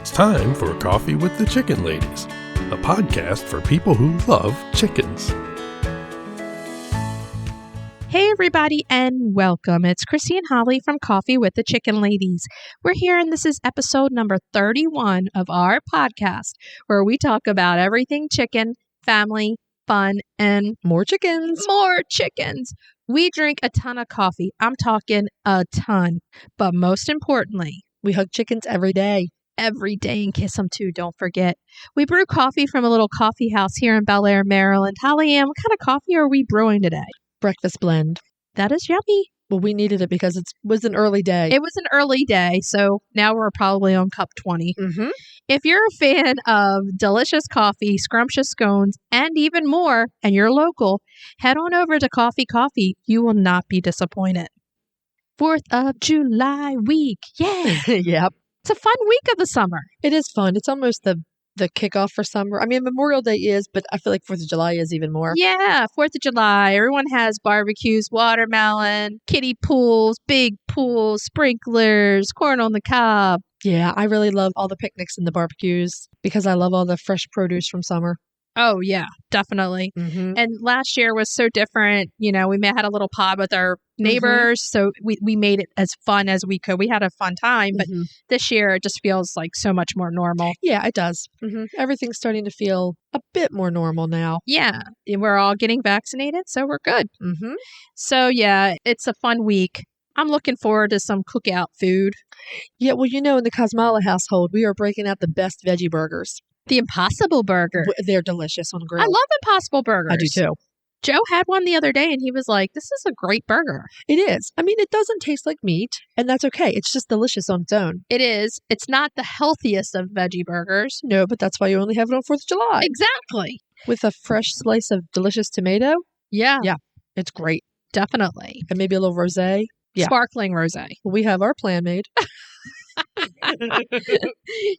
It's time for Coffee with the Chicken Ladies, a podcast for people who love chickens. Hey everybody and welcome. It's Chrisie&Holly from Coffee with the Chicken Ladies. We're here and this is episode number 31 of our podcast where we talk about everything chicken, family, fun, and More chickens. More chickens. We drink a ton of coffee. I'm talking a ton. But most importantly, We hug chickens every day. every day and kiss them too, don't forget. We brew coffee from a little coffee house here in Bel Air, Maryland. Holly Ann, what kind of coffee are we brewing today? Breakfast blend. That is yummy. Well, we needed it because it was an early day. It was an early day, so now we're probably on cup 20. Mm-hmm. If you're a fan of delicious coffee, scrumptious scones, and even more, and you're local, head on over to Coffee Coffee. You will not be disappointed. 4th of July week. Yeah. Yep. It's a fun week of the summer. It is fun. It's almost the kickoff for summer. I mean, Memorial Day is, but I feel like 4th of July is even more. Yeah, 4th of July. Everyone has barbecues, watermelon, kiddie pools, big pools, sprinklers, corn on the cob. Yeah, I really love all the picnics and the barbecues because I love all the fresh produce from summer. Oh, yeah, definitely. Mm-hmm. And last year was so different. You know, we had a little pod with our neighbors, so we made it as fun as we could. We had a fun time, but this year it just feels like so much more normal. Yeah, it does. Mm-hmm. Everything's starting to feel a bit more normal now. Yeah, and we're all getting vaccinated, so we're good. Mm-hmm. So, yeah, it's a fun week. I'm looking forward to some cookout food. Yeah, well, you know, in the Cosmala household, we are breaking out the best veggie burgers. The Impossible Burger. They're delicious on grill. I love Impossible Burgers. I do too. Joe had one the other day and he was like, this is a great burger. It is. I mean, it doesn't taste like meat, and that's okay. It's just delicious on its own. It is. It's not the healthiest of veggie burgers. No, but that's why you only have it on 4th of July. Exactly. With a fresh slice of delicious tomato. Yeah. Yeah, it's great. Definitely. And maybe a little rosé. Yeah. Sparkling rosé. We have our plan made.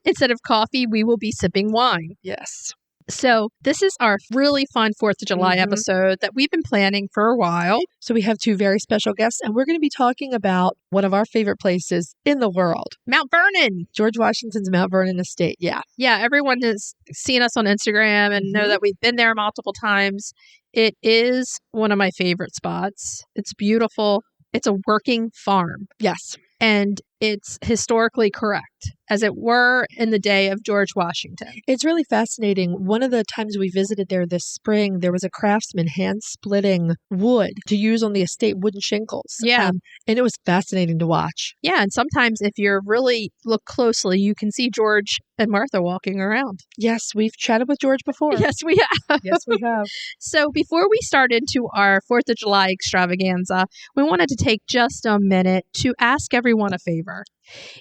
Instead of coffee, we will be sipping wine. Yes. So this is our really fun 4th of July episode that we've been planning for a while. So we have two very special guests, and we're going to be talking about one of our favorite places in the world. Mount Vernon. George Washington's Mount Vernon estate. Yeah. Yeah, everyone has seen us on Instagram and know that we've been there multiple times. It is one of my favorite spots. It's beautiful. It's a working farm. Yes. And it's historically correct, as it were in the day of George Washington. It's really fascinating. One of the times we visited there this spring, there was a craftsman hand-splitting wood to use on the estate, wooden shingles. Yeah. And it was fascinating to watch. Yeah, and sometimes if you really look closely, you can see George and Martha walking around. Yes, we've chatted with George before. Yes, we have. Yes, we have. So before we start into our 4th of July extravaganza, we wanted to take just a minute to ask everyone a favor.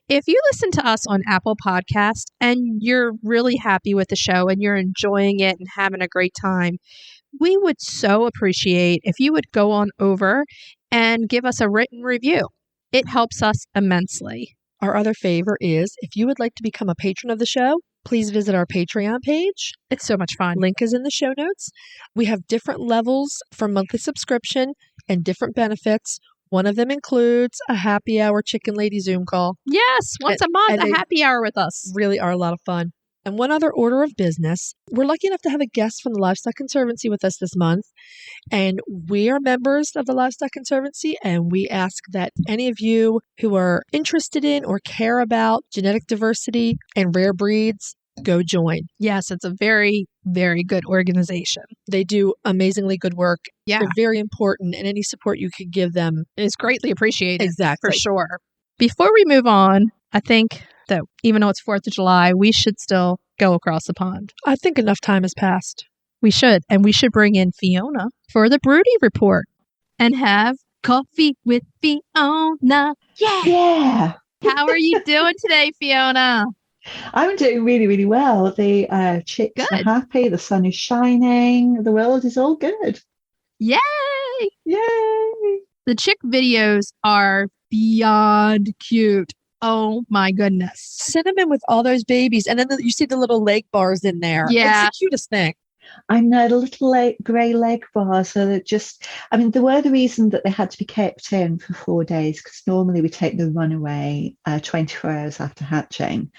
If you listen to us on Apple Podcast and you're really happy with the show and you're enjoying it and having a great time, we would so appreciate if you would go on over and give us a written review. It helps us immensely. Our other favor is if you would like to become a patron of the show, please visit our Patreon page. It's so much fun. Link is in the show notes. We have different levels for monthly subscription and different benefits. One of them includes a happy hour Chicken Lady Zoom call. Yes, once a month, a happy hour with us. Really are a lot of fun. And one other order of business, we're lucky enough to have a guest from the Livestock Conservancy with us this month. And we are members of the Livestock Conservancy, and we ask that any of you who are interested in or care about genetic diversity and rare breeds, go join. Yes, it's a very, very good organization. They do amazingly good work. Yeah. They're very important, and any support you could give them is greatly appreciated. Exactly. For sure. Before we move on, I think that even though it's 4th of July, we should still go across the pond. I think enough time has passed. We should. And we should bring in Fiona for the Broody report and have coffee with Fiona. Yeah. How are you doing today, Fiona? I'm doing really, really well. The chicks are happy. The sun is shining. The world is all good. Yay! Yay! The chick videos are beyond cute. Oh my goodness. Cinnamon with all those babies. And then you see the little leg bars in there. Yeah. It's the cutest thing. I know, the little grey leg bars. So that there were the reason that they had to be kept in for 4 days, because normally we take the runaway 24 hours after hatching.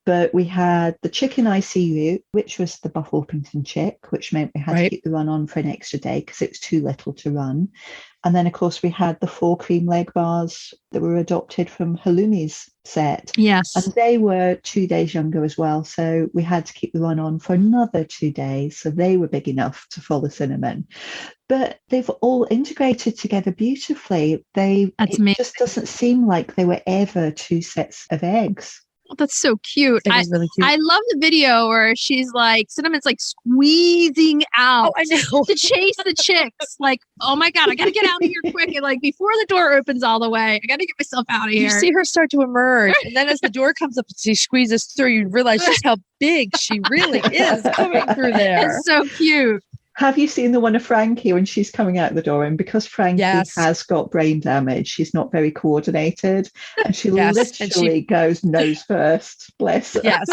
But we had the chicken ICU, which was the Buff Orpington chick, which meant we had to keep the run on for an extra day because it was too little to run. And then, of course, we had the 4 cream leg bars that were adopted from Halumi's set. Yes. And they were 2 days younger as well. So we had to keep the run on for another 2 days. So they were big enough to follow Cinnamon. But they've all integrated together beautifully. It just doesn't seem like they were ever 2 sets of eggs. That's so cute. It was really cute. I love the video where she's like, Cinnamon's like squeezing out to chase the chicks. Like, oh my God, I got to get out of here quick. And like before the door opens all the way, I got to get myself out of here. You see her start to emerge. And then as the door comes up, she squeezes through, you realize just how big she really is coming through there. It's so cute. Have you seen the one of Frankie when she's coming out the door? And because Frankie has got brain damage, she's not very coordinated. And she literally goes nose first. Bless her. Yes.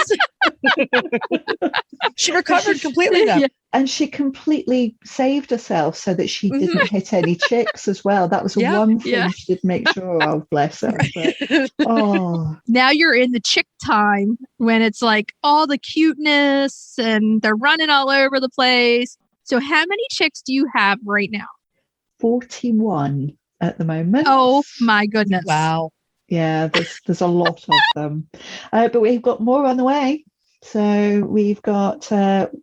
She recovered completely though. Yeah. And she completely saved herself so that she didn't hit any chicks as well. That was one thing she did make sure of, bless her. But, now you're in the chick time when it's like all the cuteness and they're running all over the place. So how many chicks do you have right now? 41 at the moment. Oh my goodness. Wow. Yeah, there's a lot of them. But we've got more on the way. So we've got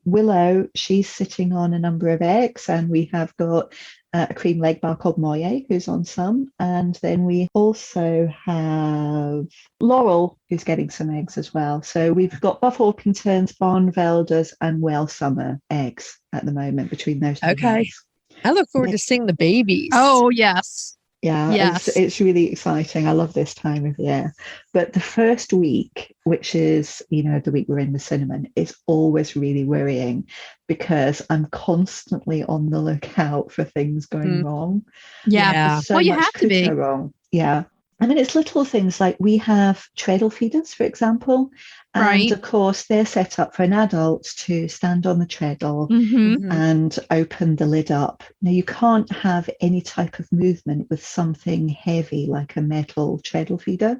Willow. She's sitting on a number of eggs. And we have got a cream leg bar called Moye, who's on some. And then we also have Laurel, who's getting some eggs as well. So we've got Buff Orpingtons, Barnvelders, and Welsummer eggs at the moment between those two. Okay. Eggs. I look forward to seeing the babies. Oh, yes. Yeah, yes. It's really exciting. I love this time of year. But the first week, which is, the week we're in with Cinnamon, is always really worrying because I'm constantly on the lookout for things going wrong. Yeah. So you much have to could be. go wrong. Yeah. I mean, it's little things like we have treadle feeders, for example. And of course, they're set up for an adult to stand on the treadle and open the lid up. Now, you can't have any type of movement with something heavy like a metal treadle feeder.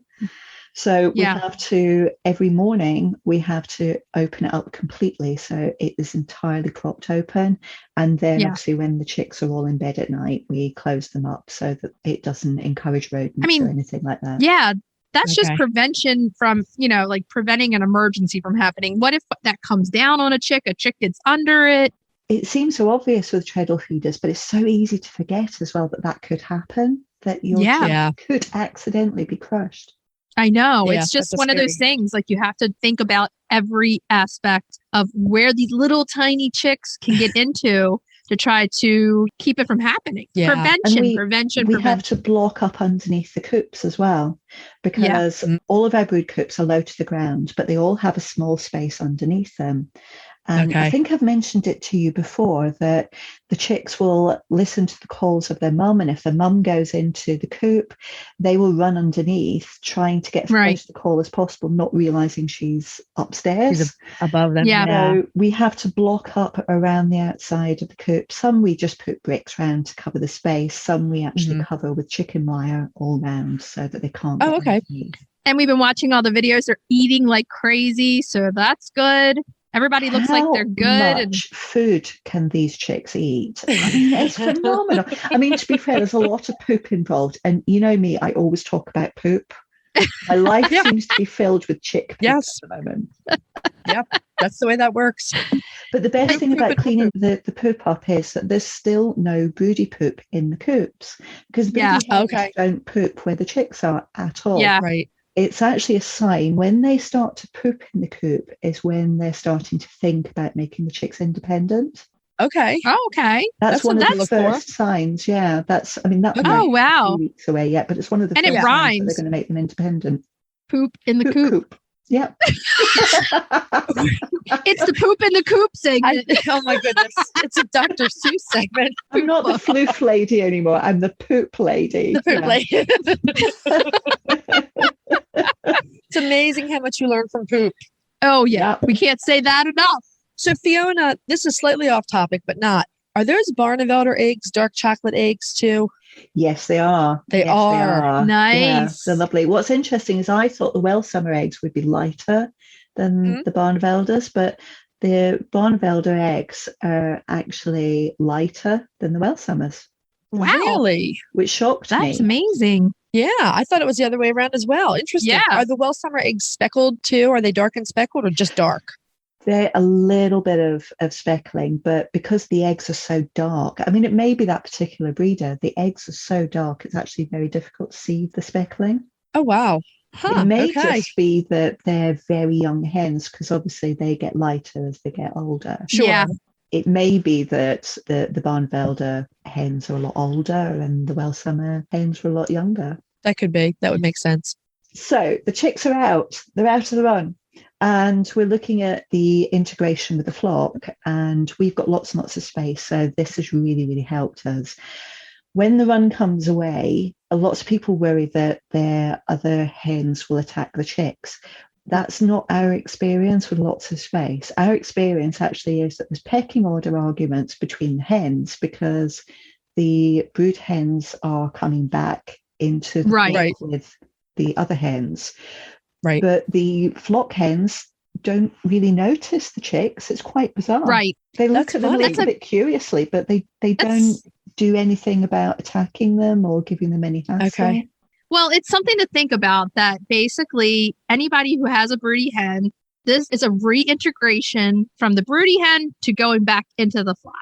So we have to, every morning, we have to open it up completely. So it is entirely propped open. And then obviously when the chicks are all in bed at night, we close them up so that it doesn't encourage rodents or anything like that. Yeah. That's just prevention from, like preventing an emergency from happening. What if that comes down on a chick gets under it? It seems so obvious with treadle feeders, but it's so easy to forget as well that could happen, that your chick could accidentally be crushed. I know. It's just one of those things. Like you have to think about every aspect of where these little tiny chicks can get into to try to keep it from happening. Yeah. Prevention. We have to block up underneath the coops as well, because all of our brood coops are low to the ground, but they all have a small space underneath them. And I think I've mentioned it to you before that the chicks will listen to the calls of their mum, and if the mum goes into the coop, they will run underneath trying to get as close to the call as possible, not realizing she's upstairs. She's above them. So we have to block up around the outside of the coop. Some we just put bricks around to cover the space. Some we actually cover with chicken wire all round so that they can't get underneath. And we've been watching all the videos. They're eating like crazy, so that's good. Everybody looks like they're good. How much food can these chicks eat? I mean, it's phenomenal. I mean, to be fair, there's a lot of poop involved. And you know me, I always talk about poop. My life seems to be filled with chick poop at the moment. Yep, that's the way that works. But the best thing about cleaning the poop up is that there's still no broody poop in the coops, because broody hens don't poop where the chicks are at all. Yeah, right. It's actually a sign when they start to poop in the coop is when they're starting to think about making the chicks independent. Okay. Oh, okay. That's one of the first signs. Yeah. That might be 2 weeks away yet, but it's one of the first signs that they're going to make them independent. Poop in the coop. Yep. It's the poop in the coop segment. Oh my goodness. It's a Dr. Seuss segment. I'm not the floof lady anymore. I'm the poop lady. The poop lady. It's amazing how much you learn from poop. Oh, yeah. We can't say that enough. So, Fiona, this is slightly off topic, but not. Are those Barnvelder eggs dark chocolate eggs too? Yes, they are. They are. Nice. Yeah, they're lovely. What's interesting is I thought the Welsummer eggs would be lighter than the Barnevelders, but the Barnevelder eggs are actually lighter than the Welsummer's. Wow. Really? Which shocked me. That's amazing. Yeah, I thought it was the other way around as well. Interesting. Yeah. Are the Welsummer eggs speckled too? Are they dark and speckled or just dark? They're a little bit of speckling, but because the eggs are so dark, I mean, it may be that particular breeder. The eggs are so dark, it's actually very difficult to see the speckling. Oh, wow. Huh, it may just be that they're very young hens, because obviously they get lighter as they get older. Sure. Yeah. It may be that the Barnevelder hens are a lot older and the Welsummer hens are a lot younger. That could be. That would make sense. So the chicks are out. They're out of the run. And we're looking at the integration with the flock, and we've got lots and lots of space. So this has really, really helped us. When the run comes away, lots of people worry that their other hens will attack the chicks. That's not our experience with lots of space. Our experience actually is that there's pecking order arguments between the hens because the brood hens are coming back into the flock with the other hens. Right. But the flock hens don't really notice the chicks. It's quite bizarre. Right. They look at them a little bit curiously, but they don't do anything about attacking them or giving them any hassle. Okay. Well, it's something to think about that basically anybody who has a broody hen, this is a reintegration from the broody hen to going back into the flock.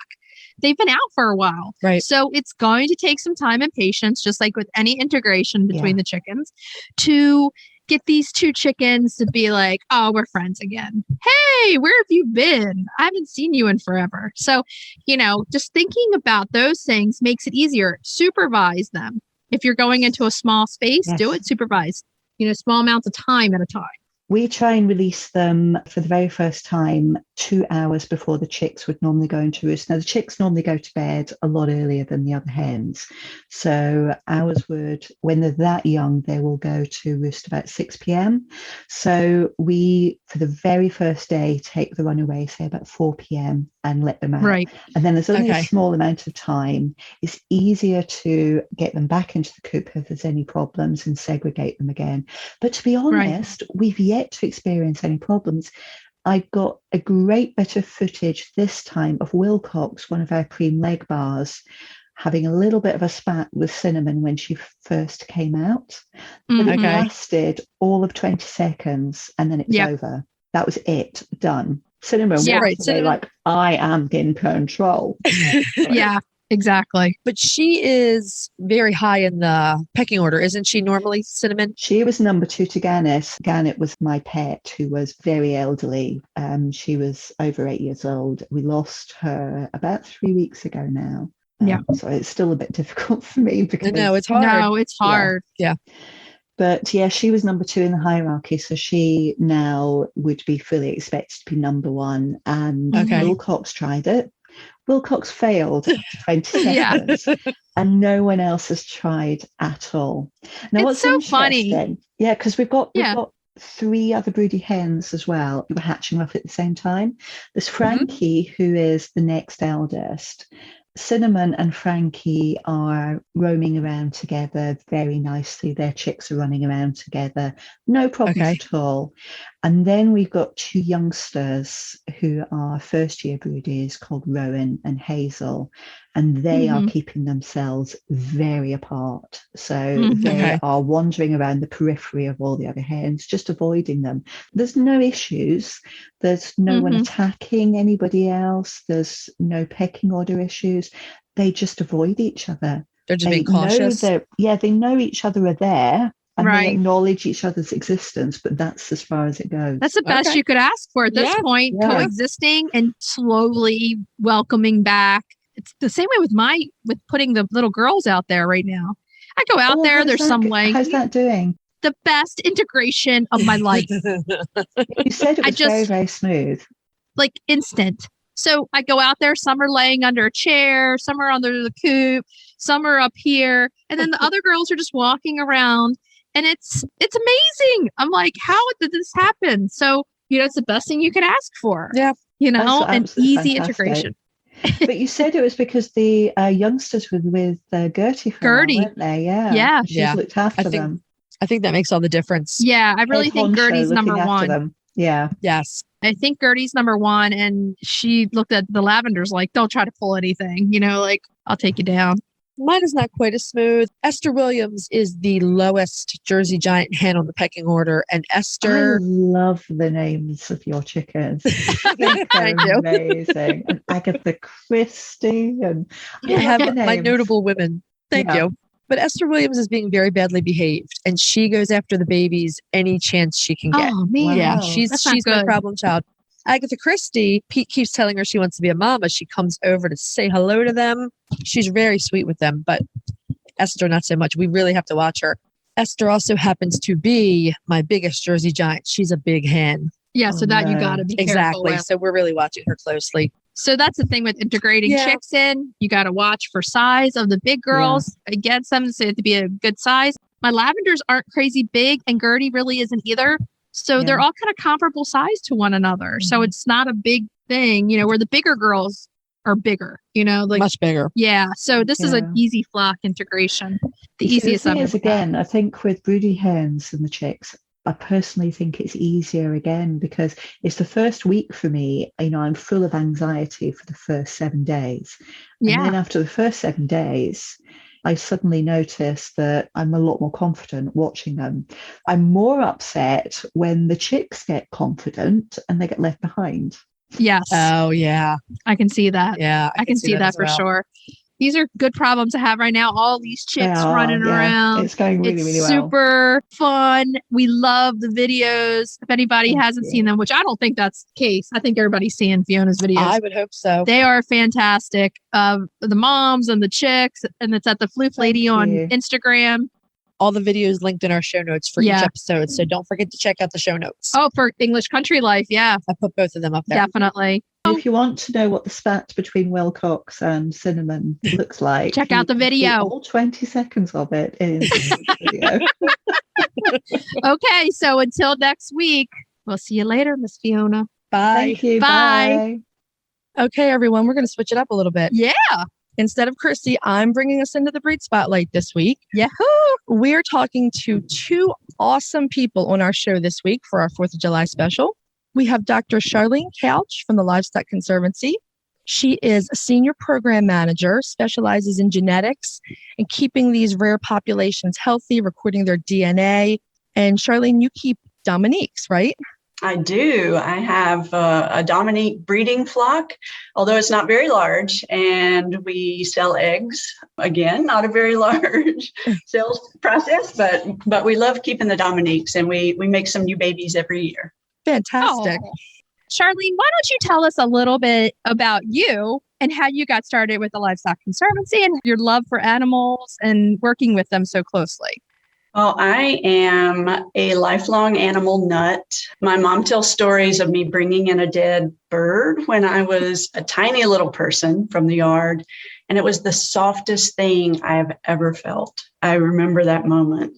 They've been out for a while. Right. So it's going to take some time and patience, just like with any integration between the chickens, to get these two chickens to be like, oh, we're friends again. Hey, where have you been? I haven't seen you in forever. So, just thinking about those things makes it easier. Supervise them. If you're going into a small space, do it supervised, small amounts of time at a time. We try and release them for the very first time 2 hours before the chicks would normally go into roost. Now, the chicks normally go to bed a lot earlier than the other hens. So ours would, when they're that young, they will go to roost about 6 p.m. So we, for the very first day, take the run away, say about 4 p.m. and let them out. Right. And then there's only a small amount of time. It's easier to get them back into the coop if there's any problems and segregate them again. But to be honest, we've yet to experience any problems. I got a great bit of footage this time of Wilcox, one of our cream leg bars, having a little bit of a spat with Cinnamon when she first came out. But it lasted all of 20 seconds and then it was over. That was it, done. Cinnamon was like, I am in control. Yeah, exactly. But she is very high in the pecking order, isn't she normally, Cinnamon? She was number 2 to Gannet. Gannet was my pet, who was very elderly. She was over 8 years old. We lost her about 3 weeks ago now. So it's still a bit difficult for me because it's hard. No, it's hard. Yeah. But she was number 2 in the hierarchy, so she now would be fully expected to be number 1. And Wilcox tried it. Wilcox failed after 20 seconds, and no one else has tried at all. Now, it's what's so interesting? Funny. Yeah, because we've got 3 other broody hens as well who were hatching off at the same time. There's Frankie, who is the next eldest. Cinnamon and Frankie are roaming around together very nicely. Their chicks are running around together. No problems at all. And then we've got 2 youngsters who are first-year broodies called Rowan and Hazel, and they are keeping themselves very apart. So they are wandering around the periphery of all the other hens, just avoiding them. There's no issues. There's no one attacking anybody else. There's no pecking order issues. They just avoid each other. They're just being cautious. They know each other are there. And they acknowledge each other's existence, but that's as far as it goes. That's the best you could ask for at this point, coexisting and slowly welcoming back. It's the same way with putting the little girls out there right now. I go out there, there's some like... How's that doing? The best integration of my life. You said it was very, very smooth. Like instant. So I go out there, some are laying under a chair, some are under the coop, some are up here, and then the other girls are just walking around. And it's amazing. I'm like, how did this happen? So, it's the best thing you could ask for. Yeah. An easy integration. But you said it was because the youngsters were with Gertie for a while, weren't they? Yeah. She's looked after them. I think that makes all the difference. Yeah, I really think Gertie's number 1. Yeah. Yes. I think Gertie's number one, and she looked at the lavenders like, don't try to pull anything, like, I'll take you down. Mine is not quite as smooth. Esther Williams is the lowest Jersey Giant hen on the pecking order. And Esther... I love the names of your chickens. They're amazing. And Agatha Christie. And I have my notable women. Thank you. But Esther Williams is being very badly behaved, and she goes after the babies any chance she can get. Oh, man. Yeah, she's my problem child. Agatha Christie, Pete keeps telling her she wants to be a mama. She comes over to say hello to them. She's very sweet with them, but Esther, not so much. We really have to watch her. Esther also happens to be my biggest Jersey Giant. She's a big hen. Yeah, so that you got to be careful Exactly. with. So we're really watching her closely. So that's the thing with integrating chicks in. You got to watch for size of the big girls. Again, some say it to be a good size. My lavenders aren't crazy big, and Gertie really isn't either. So they're all kind of comparable size to one another. Mm-hmm. So it's not a big thing, where the bigger girls are bigger, like much bigger. Yeah. So this is an easy flock integration. The easiest thing is, again, I think with broody hens and the chicks, I personally think it's easier again because it's the first week for me. I'm full of anxiety for the first 7 days. Yeah. And then after the first 7 days, I suddenly notice that I'm a lot more confident watching them. I'm more upset when the chicks get confident and they get left behind. Yes. Oh, yeah. I can see that. Yeah. I can see that for sure. These are good problems to have right now. All these chicks running around. It's going really, really well. It's super fun. We love the videos. If anybody hasn't seen them, which I don't think that's the case. I think everybody's seeing Fiona's videos. I would hope so. They are fantastic. The moms and the chicks. And it's at the Floof Lady on Instagram. All the videos linked in our show notes for each episode. So don't forget to check out the show notes. Oh, for English Country Life. Yeah. I put both of them up there. Definitely. If you want to know what the spat between Wilcox and Cinnamon looks like, check out the video. All 20 seconds of it in the video. Okay, so until next week, we'll see you later, Miss Fiona. Bye. Thank you. Bye. Okay, everyone, we're going to switch it up a little bit. Yeah. Instead of Chrissy, I'm bringing us into the breed spotlight this week. Yahoo! We're talking to two awesome people on our show this week for our 4th of July special. We have Dr. Charlene Couch from the Livestock Conservancy. She is a senior program manager, specializes in genetics and keeping these rare populations healthy, recording their DNA. And Charlene, you keep Dominiques, right? I do. I have a Dominique breeding flock, although it's not very large, and we sell eggs. Again, not a very large sales process, but we love keeping the Dominiques, and we make some new babies every year. Fantastic. Oh. Charlene, why don't you tell us a little bit about you and how you got started with the Livestock Conservancy and your love for animals and working with them so closely? Well, I am a lifelong animal nut. My mom tells stories of me bringing in a dead bird when I was a tiny little person from the yard, and it was the softest thing I have ever felt. I remember that moment,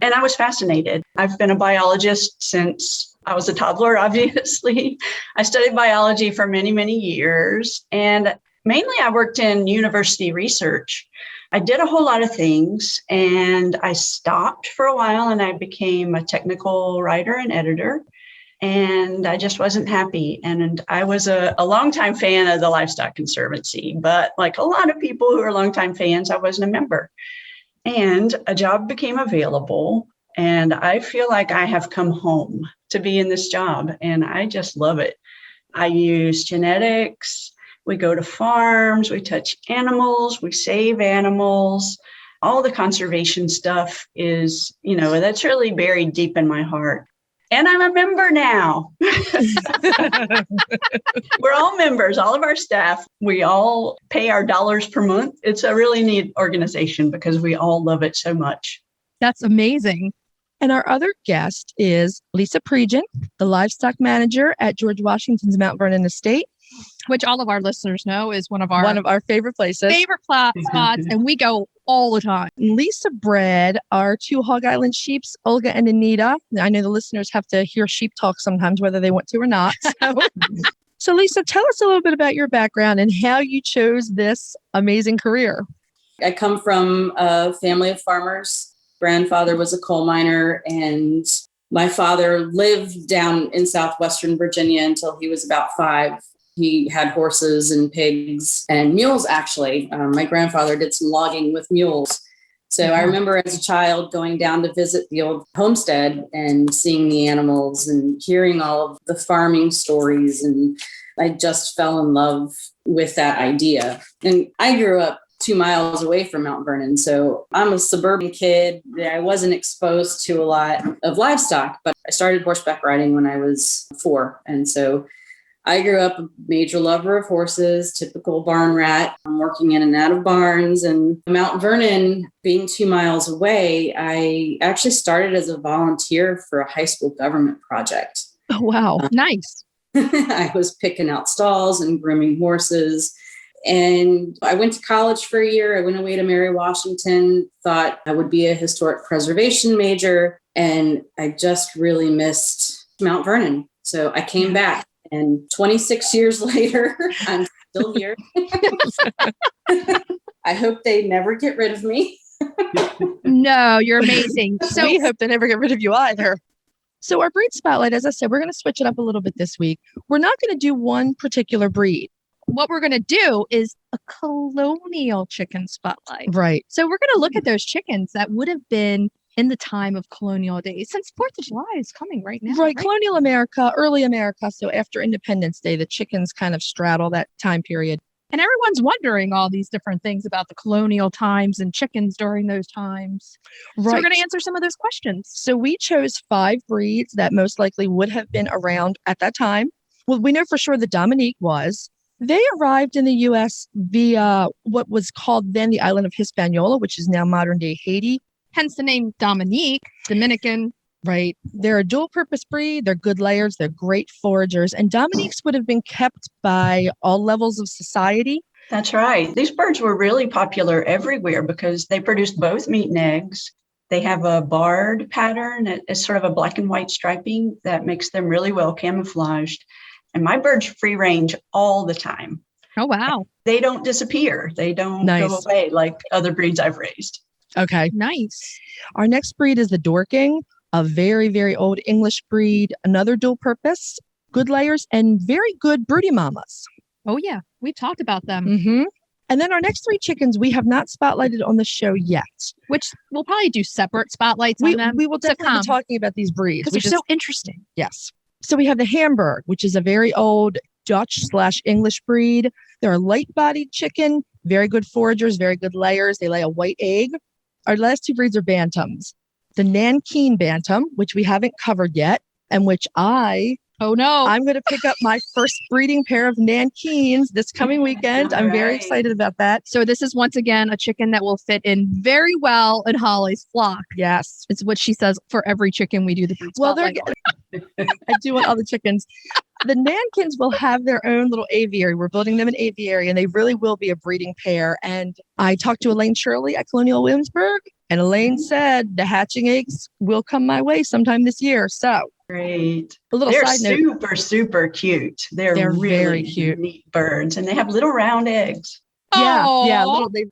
and I was fascinated. I've been a biologist since I was a toddler, obviously. I studied biology for many, many years, and mainly I worked in university research. I did a whole lot of things, and I stopped for a while, and I became a technical writer and editor, and I just wasn't happy. And I was a longtime fan of the Livestock Conservancy, but like a lot of people who are longtime fans, I wasn't a member. And a job became available, and I feel like I have come home to be in this job, and I just love it. I use genetics. We go to farms, we touch animals, we save animals. All the conservation stuff is, that's really buried deep in my heart. And I'm a member now. We're all members, all of our staff. We all pay our dollars per month. It's a really neat organization because we all love it so much. That's amazing. And our other guest is Lisa Pregent, the Livestock Manager at George Washington's Mount Vernon Estate, which all of our listeners know is one of our favorite places. Favorite spots, and we go all the time. Lisa bred our 2 Hog Island sheeps, Olga and Anita. I know the listeners have to hear sheep talk sometimes, whether they want to or not. So Lisa, tell us a little bit about your background and how you chose this amazing career. I come from a family of farmers. Grandfather was a coal miner, and My father lived down in southwestern Virginia until he was about 5. He had horses and pigs and mules, actually. My grandfather did some logging with mules. So I remember as a child going down to visit the old homestead and seeing the animals and hearing all of the farming stories. And I just fell in love with that idea. And I grew up 2 miles away from Mount Vernon. So I'm a suburban kid. I wasn't exposed to a lot of livestock, but I started horseback riding when I was 4. And so I grew up a major lover of horses, typical barn rat. I'm working in and out of barns, and Mount Vernon being 2 miles away, I actually started as a volunteer for a high school government project. Oh, wow. Nice. I was picking out stalls and grooming horses. And I went to college for a year. I went away to Mary Washington, thought I would be a historic preservation major. And I just really missed Mount Vernon. So I came back. And 26 years later, I'm still here. I hope they never get rid of me. No, you're amazing. So we hope they never get rid of you either. So our breed spotlight, as I said, we're going to switch it up a little bit this week. We're not going to do one particular breed. What we're going to do is a colonial chicken spotlight. Right. So we're going to look at those chickens that would have been in the time of colonial days, since 4th of July is coming right now. Right. Colonial America, early America. So after Independence Day, the chickens kind of straddle that time period. And everyone's wondering all these different things about the colonial times and chickens during those times. Right. So we're going to answer some of those questions. So we chose 5 breeds that most likely would have been around at that time. Well, we know for sure that Dominique was. They arrived in the U.S. via what was called then the island of Hispaniola, which is now modern-day Haiti. Hence the name Dominique, Dominican. Right. They're a dual-purpose breed. They're good layers. They're great foragers. And Dominiques would have been kept by all levels of society. That's right. These birds were really popular everywhere because they produced both meat and eggs. They have a barred pattern. It's sort of a black and white striping that makes them really well camouflaged. And my birds free range all the time. Oh, wow. They don't disappear. They don't go away like other breeds I've raised. Okay. Nice. Our next breed is the Dorking, a very, very old English breed, another dual purpose, good layers, and very good broody mamas. Oh, yeah. We've talked about them. Mm-hmm. And then our next 3 chickens, we have not spotlighted on the show yet. Which we'll probably do separate spotlights on them. We will definitely be talking about these breeds. Because they're so interesting. Yes. So we have the Hamburg, which is a very old Dutch/English breed. They're a light-bodied chicken, very good foragers, very good layers. They lay a white egg. Our last 2 breeds are Bantams. The Nankin Bantam, which we haven't covered yet, and which I'm going to pick up my first breeding pair of Nankins this coming weekend. I'm very excited about that. So this is once again a chicken that will fit in very well in Holly's flock. Yes. It's what she says for every chicken we do the breed spotlight on. I do want all the chickens. The Nankins will have their own little aviary. We're building them an aviary, and they really will be a breeding pair. And I talked to Elaine Shirley at Colonial Williamsburg, and Elaine said the hatching eggs will come my way sometime this year. So great. A little side note. They're super, super cute. They're really very cute, neat birds, and they have little round eggs. Yeah,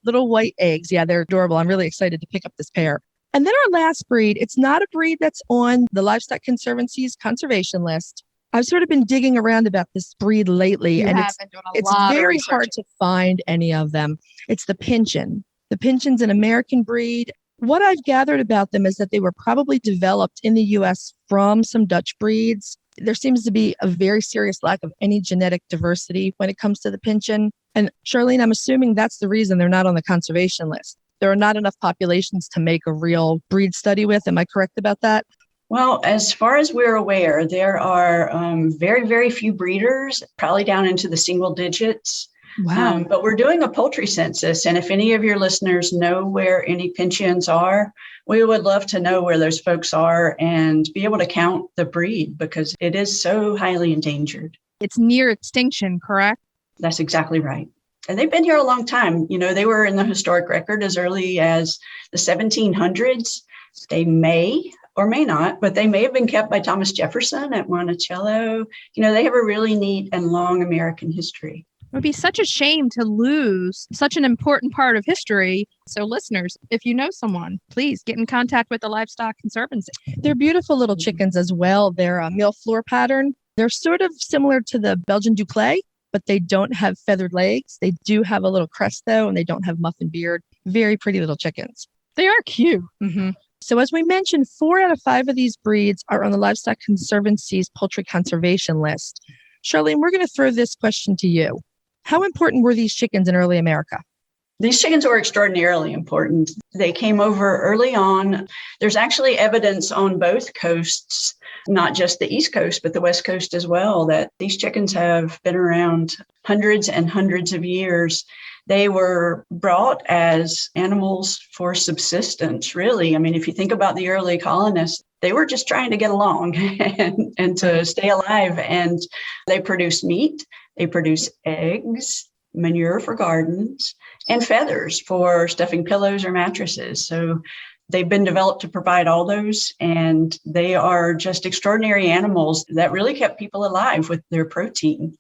little white eggs. Yeah, they're adorable. I'm really excited to pick up this pair. And then our last breed, it's not a breed that's on the Livestock Conservancy's conservation list. I've sort of been digging around about this breed lately, and it's very hard to find any of them. It's the Pinscher. The Pinscher's an American breed. What I've gathered about them is that they were probably developed in the U.S. from some Dutch breeds. There seems to be a very serious lack of any genetic diversity when it comes to the Pinscher. And Charlene, I'm assuming that's the reason they're not on the conservation list. There are not enough populations to make a real breed study with. Am I correct about that? Well, as far as we're aware, there are very, very few breeders, probably down into the single digits. Wow. But we're doing a poultry census. And if any of your listeners know where any Pinschers are, we would love to know where those folks are and be able to count the breed because it is so highly endangered. It's near extinction, correct? That's exactly right. And they've been here a long time. You know, they were in the historic record as early as the 1700s. They may or may not, but they may have been kept by Thomas Jefferson at Monticello. You know, they have a really neat and long American history. It would be such a shame to lose such an important part of history. So listeners, if you know someone, please get in contact with the Livestock Conservancy. They're beautiful little chickens as well. They're a meal floor pattern. They're sort of similar to the Belgian Duclé, but they don't have feathered legs. They do have a little crest though, and they don't have muffin beard. Very pretty little chickens. They are cute. Mm-hmm. So as we mentioned, 4 out of 5 of these breeds are on the Livestock Conservancy's poultry conservation list. Charlene, we're going to throw this question to you. How important were these chickens in early America? These chickens were extraordinarily important. They came over early on. There's actually evidence on both coasts, not just the East Coast, but the West Coast as well, that these chickens have been around hundreds and hundreds of years. They were brought as animals for subsistence, really. I mean, if you think about the early colonists, they were just trying to get along and to stay alive. And they produce meat, they produce eggs, manure for gardens, and feathers for stuffing pillows or mattresses. So they've been developed to provide all those, and they are just extraordinary animals that really kept people alive with their protein.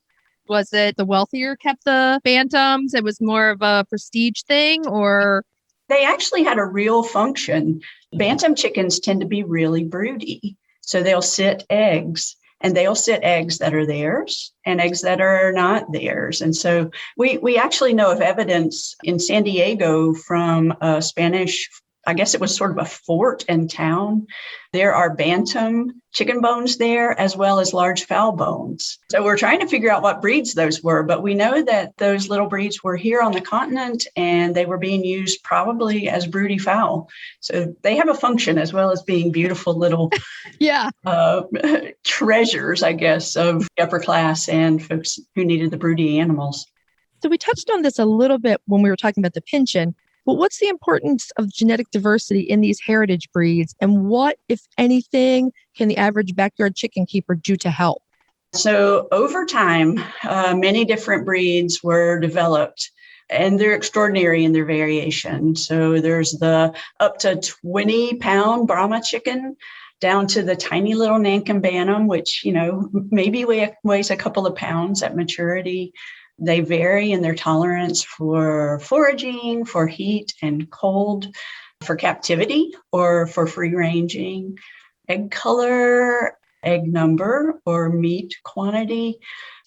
Was it the wealthier kept the bantams? It was more of a prestige thing, or? They actually had a real function. Bantam chickens tend to be really broody. So they'll sit eggs, and they'll sit eggs that are theirs and eggs that are not theirs. And so we actually know of evidence in San Diego from a Spanish, I guess it was sort of a fort and town. There are bantam chicken bones there, as well as large fowl bones. So we're trying to figure out what breeds those were, but we know that those little breeds were here on the continent, and they were being used probably as broody fowl. So they have a function as well as being beautiful little treasures, I guess, of upper class and folks who needed the broody animals. So we touched on this a little bit when we were talking about the pinchin. But what's the importance of genetic diversity in these heritage breeds? And what, if anything, can the average backyard chicken keeper do to help? So over time, many different breeds were developed, and they're extraordinary in their variation. So there's the up to 20-pound Brahma chicken down to the tiny little Nankin Bantam, which, maybe weighs a couple of pounds at maturity. They vary in their tolerance for foraging, for heat and cold, for captivity, or for free ranging, egg color, egg number, or meat quantity.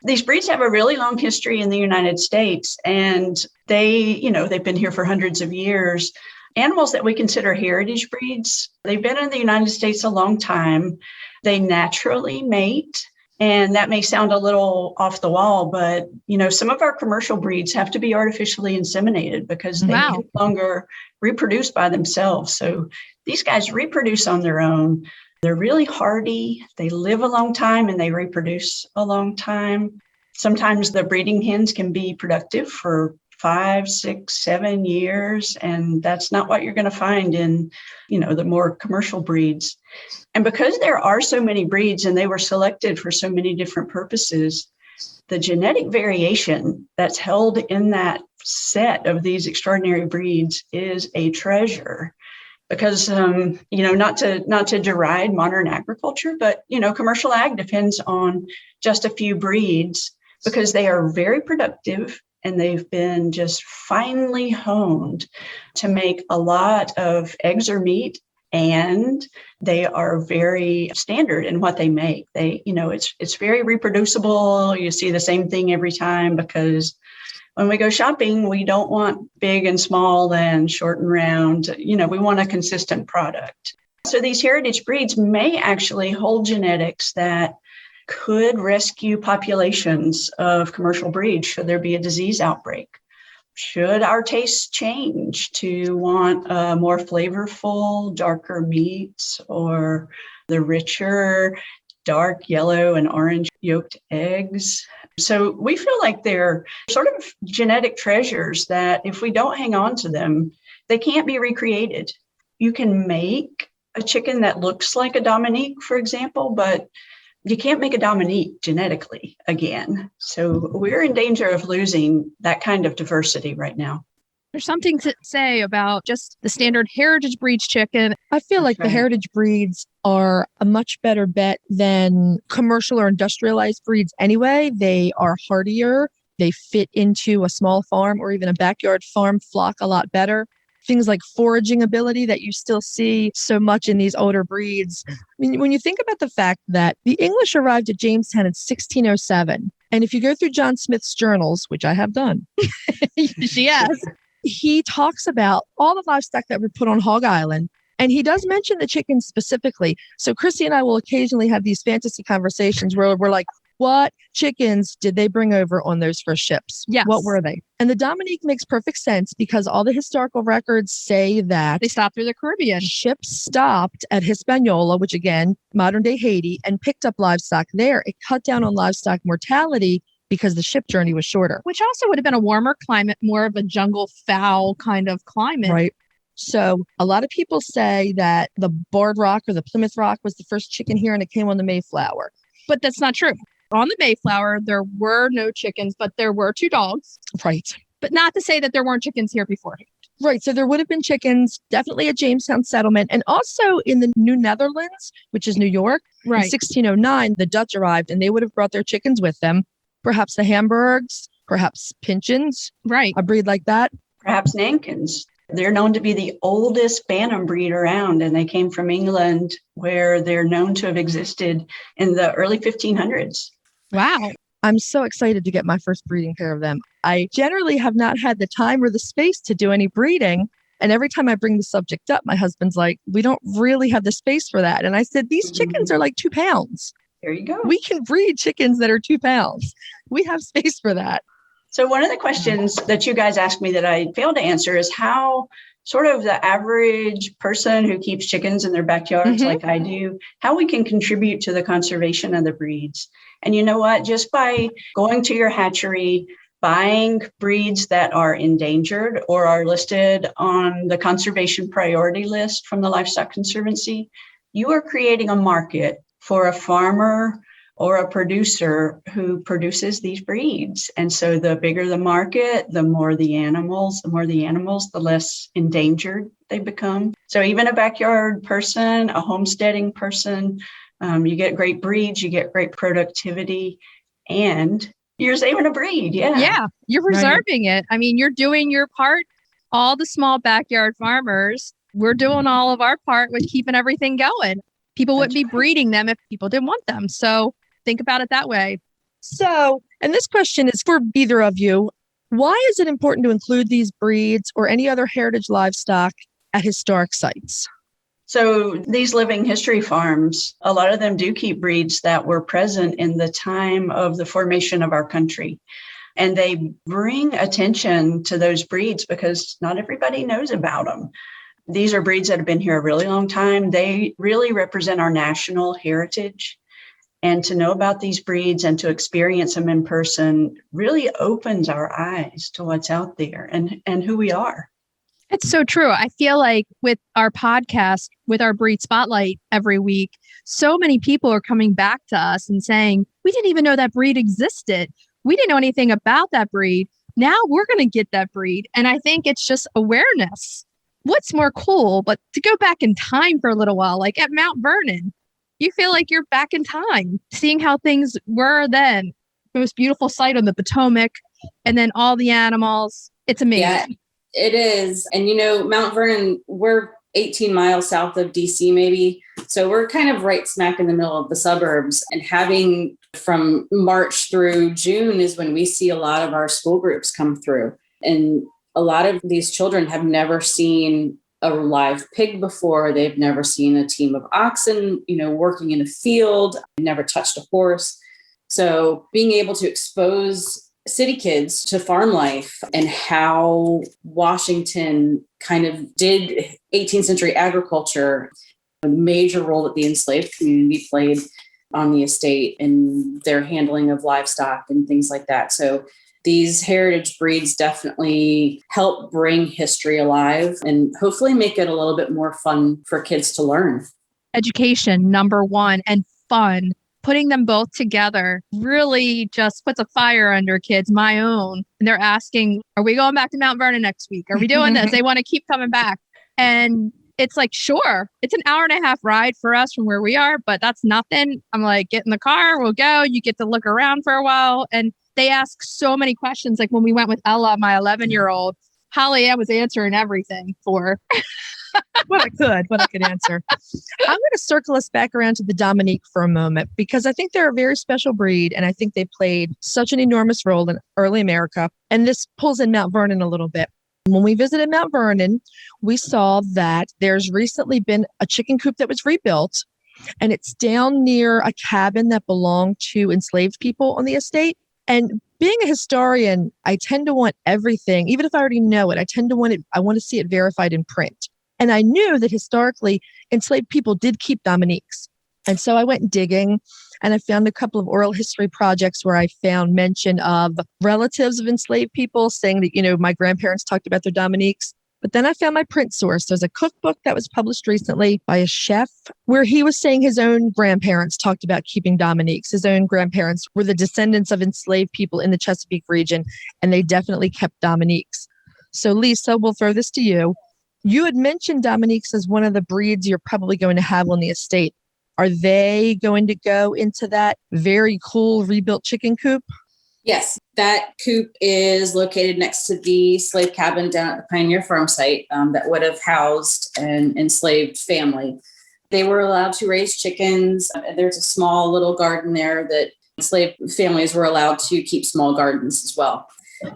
These breeds have a really long history in the United States, and they've been here for hundreds of years. Animals that we consider heritage breeds, they've been in the United States a long time. They naturally mate. And that may sound a little off the wall, but, some of our commercial breeds have to be artificially inseminated because they can no longer reproduce by themselves. So these guys reproduce on their own. They're really hardy. They live a long time and they reproduce a long time. Sometimes the breeding hens can be productive for 5, 6, 7 years. And that's not what you're going to find in, the more commercial breeds. And because there are so many breeds and they were selected for so many different purposes, the genetic variation that's held in that set of these extraordinary breeds is a treasure. Because, not to deride modern agriculture, but, commercial ag depends on just a few breeds because they are very productive. And they've been just finely honed to make a lot of eggs or meat, and they are very standard in what they make. It's very reproducible. You see the same thing every time because when we go shopping, we don't want big and small and short and round. We want a consistent product. So these heritage breeds may actually hold genetics that could rescue populations of commercial breeds should there be a disease outbreak. Should our tastes change to want more flavorful, darker meats or the richer, dark yellow and orange yolked eggs? So we feel like they're sort of genetic treasures that if we don't hang on to them, they can't be recreated. You can make a chicken that looks like a Dominique, for example, but you can't make a Dominique genetically again. So we're in danger of losing that kind of diversity right now. There's something to say about just the standard heritage breeds chicken. I feel like the heritage breeds are a much better bet than commercial or industrialized breeds anyway. They are hardier. They fit into a small farm or even a backyard farm flock a lot better. Things like foraging ability that you still see so much in these older breeds. I mean, when you think about the fact that the English arrived at Jamestown in 1607, and if you go through John Smith's journals, which I have done, She has. He talks about all the livestock that were put on Hog Island. And he does mention the chickens specifically. So Chrissy and I will occasionally have these fantasy conversations where we're like, what chickens did they bring over on those first ships? Yes. What were they? And the Dominique makes perfect sense because all the historical records say that they stopped through the Caribbean. Ships stopped at Hispaniola, which again, modern day Haiti, and picked up livestock there. It cut down on livestock mortality because the ship journey was shorter. Which also would have been a warmer climate, more of a jungle fowl kind of climate. Right. So a lot of people say that the Barred Rock or the Plymouth Rock was the first chicken here and it came on the Mayflower. But that's not true. On the Mayflower, there were no chickens, but there were 2 dogs. Right. But not to say that there weren't chickens here beforehand. Right. So there would have been chickens definitely at Jamestown settlement and also in the New Netherlands, which is New York. Right. In 1609, the Dutch arrived and they would have brought their chickens with them. Perhaps the Hamburgs, perhaps Pinchins. Right. A breed like that. Perhaps Nankins. They're known to be the oldest Bantam breed around, and they came from England, where they're known to have existed in the early 1500s. Wow. I'm so excited to get my first breeding pair of them. I generally have not had the time or the space to do any breeding. And every time I bring the subject up, my husband's like, we don't really have the space for that. And I said, these chickens are like 2 pounds. There you go. We can breed chickens that are 2 pounds. We have space for that. So one of the questions that you guys asked me that I failed to answer is how sort of the average person who keeps chickens in their backyards like I do, how we can contribute to the conservation of the breeds. And you know what? Just by going to your hatchery, buying breeds that are endangered or are listed on the conservation priority list from the Livestock Conservancy, you are creating a market for a farmer or a producer who produces these breeds. And so the bigger the market, the more the animals, the less endangered they become. So even a backyard person, a homesteading person, you get great breeds, you get great productivity, and you're saving a breed. Yeah, you're preserving it. I mean, you're doing your part. All the small backyard farmers, we're doing all of our part with keeping everything going. People wouldn't be breeding them if people didn't want them. So think about it that way. So, and this question is for either of you. Why is it important to include these breeds or any other heritage livestock at historic sites? So these living history farms, a lot of them do keep breeds that were present in the time of the formation of our country. And they bring attention to those breeds because not everybody knows about them. These are breeds that have been here a really long time. They really represent our national heritage. And to know about these breeds and to experience them in person really opens our eyes to what's out there and who we are. It's so true. I feel like with our podcast, with our breed spotlight every week, so many people are coming back to us and saying, we didn't even know that breed existed. We didn't know anything about that breed. Now we're going to get that breed. And I think it's just awareness. What's more cool, but to go back in time for a little while, like at Mount Vernon, you feel like you're back in time, seeing how things were then. Most beautiful sight on the Potomac, and then all the animals. It's amazing. Yeah, it is. And, you know, Mount Vernon, we're 18 miles south of DC, maybe. So we're kind of right smack in the middle of the suburbs. And having from March through June is when we see a lot of our school groups come through. And a lot of these children have never seen a live pig before. They've never seen a team of oxen, you know, working in a field, never touched a horse. So being able to expose city kids to farm life and how Washington kind of did 18th century agriculture, a major role that the enslaved community played on the estate and their handling of livestock and things like that. So these heritage breeds definitely help bring history alive and hopefully make it a little bit more fun for kids to learn. Education, number one, and fun. Putting them both together really just puts a fire under kids, my own. And they're asking, are we going back to Mount Vernon next week? Are we doing this? They want to keep coming back. And it's like, sure, it's an 1.5 hour ride for us from where we are, but that's nothing. I'm like, get in the car, we'll go. You get to look around for a while. And They ask so many questions. Like when we went with Ella, my 11-year-old, Holly, I was answering everything for her. What I could answer. I'm going to circle us back around to the Dominique for a moment, because I think they're a very special breed, and I think they played such an enormous role in early America. And this pulls in Mount Vernon a little bit. When we visited Mount Vernon, we saw that there's recently been a chicken coop that was rebuilt, and it's down near a cabin that belonged to enslaved people on the estate. And being a historian, I tend to want everything, even if I already know it, I want to see it verified in print. And I knew that historically enslaved people did keep Dominiques. And so I went digging, and I found a couple of oral history projects where I found mention of relatives of enslaved people saying that, my grandparents talked about their Dominiques. But then I found my print source. There's a cookbook that was published recently by a chef where he was saying his own grandparents talked about keeping Dominiques. His own grandparents were the descendants of enslaved people in the Chesapeake region, and they definitely kept Dominiques. So Lisa, we'll throw this to you. You had mentioned Dominiques as one of the breeds you're probably going to have on the estate. Are they going to go into that very cool rebuilt chicken coop? Yes, that coop is located next to the slave cabin down at the Pioneer Farm site that would have housed an enslaved family. They were allowed to raise chickens. There's a small little garden there that enslaved families were allowed to keep small gardens as well.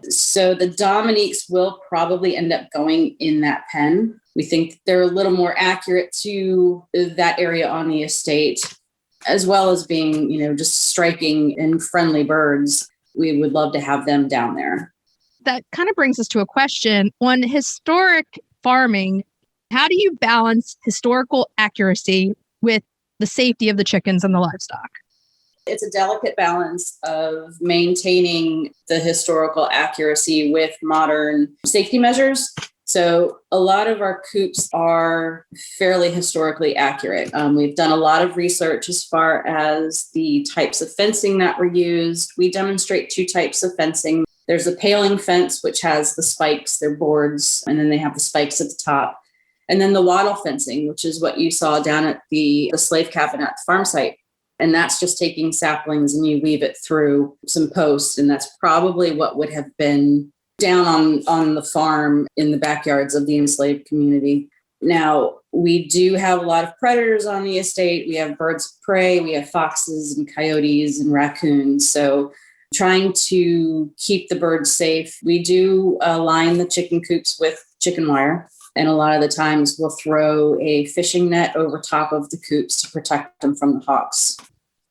So the Dominiques will probably end up going in that pen. We think they're a little more accurate to that area on the estate, as well as being, just striking and friendly birds. We would love to have them down there. That kind of brings us to a question. On historic farming, how do you balance historical accuracy with the safety of the chickens and the livestock? It's a delicate balance of maintaining the historical accuracy with modern safety measures. So a lot of our coops are fairly historically accurate. We've done a lot of research as far as the types of fencing that were used. We demonstrate 2 types of fencing. There's a paling fence, which has the spikes, they're boards, and then they have the spikes at the top. And then the wattle fencing, which is what you saw down at the slave cabin at the farm site. And that's just taking saplings and you weave it through some posts. And that's probably what would have been down on the farm in the backyards of the enslaved community. Now, we do have a lot of predators on the estate. We have birds of prey, we have foxes and coyotes and raccoons. So trying to keep the birds safe, we do line the chicken coops with chicken wire. And a lot of the times we'll throw a fishing net over top of the coops to protect them from the hawks.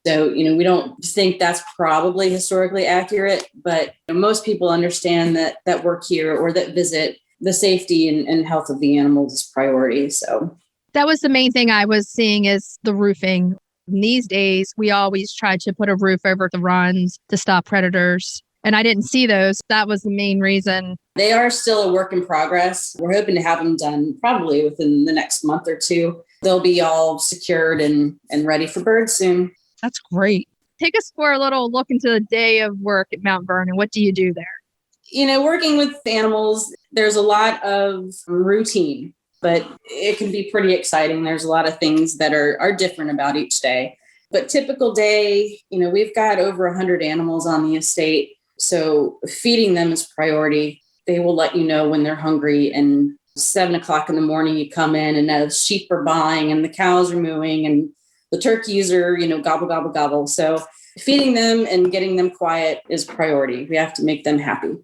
So, we don't think that's probably historically accurate, but most people understand that work here or that visit, the safety and health of the animals is priority. So that was the main thing I was seeing is the roofing. These days, we always try to put a roof over the runs to stop predators. And I didn't see those. That was the main reason. They are still a work in progress. We're hoping to have them done probably within the next month or 2. They'll be all secured and ready for birds soon. That's great. Take us for a little look into the day of work at Mount Vernon. What do you do there? Working with animals, there's a lot of routine, but it can be pretty exciting. There's a lot of things that are different about each day. But typical day, we've got over 100 animals on the estate. So feeding them is priority. They will let you know when they're hungry. And 7:00 in the morning, you come in and the sheep are baaing and the cows are mooing and the turkeys are, gobble, gobble, gobble. So feeding them and getting them quiet is priority. We have to make them happy.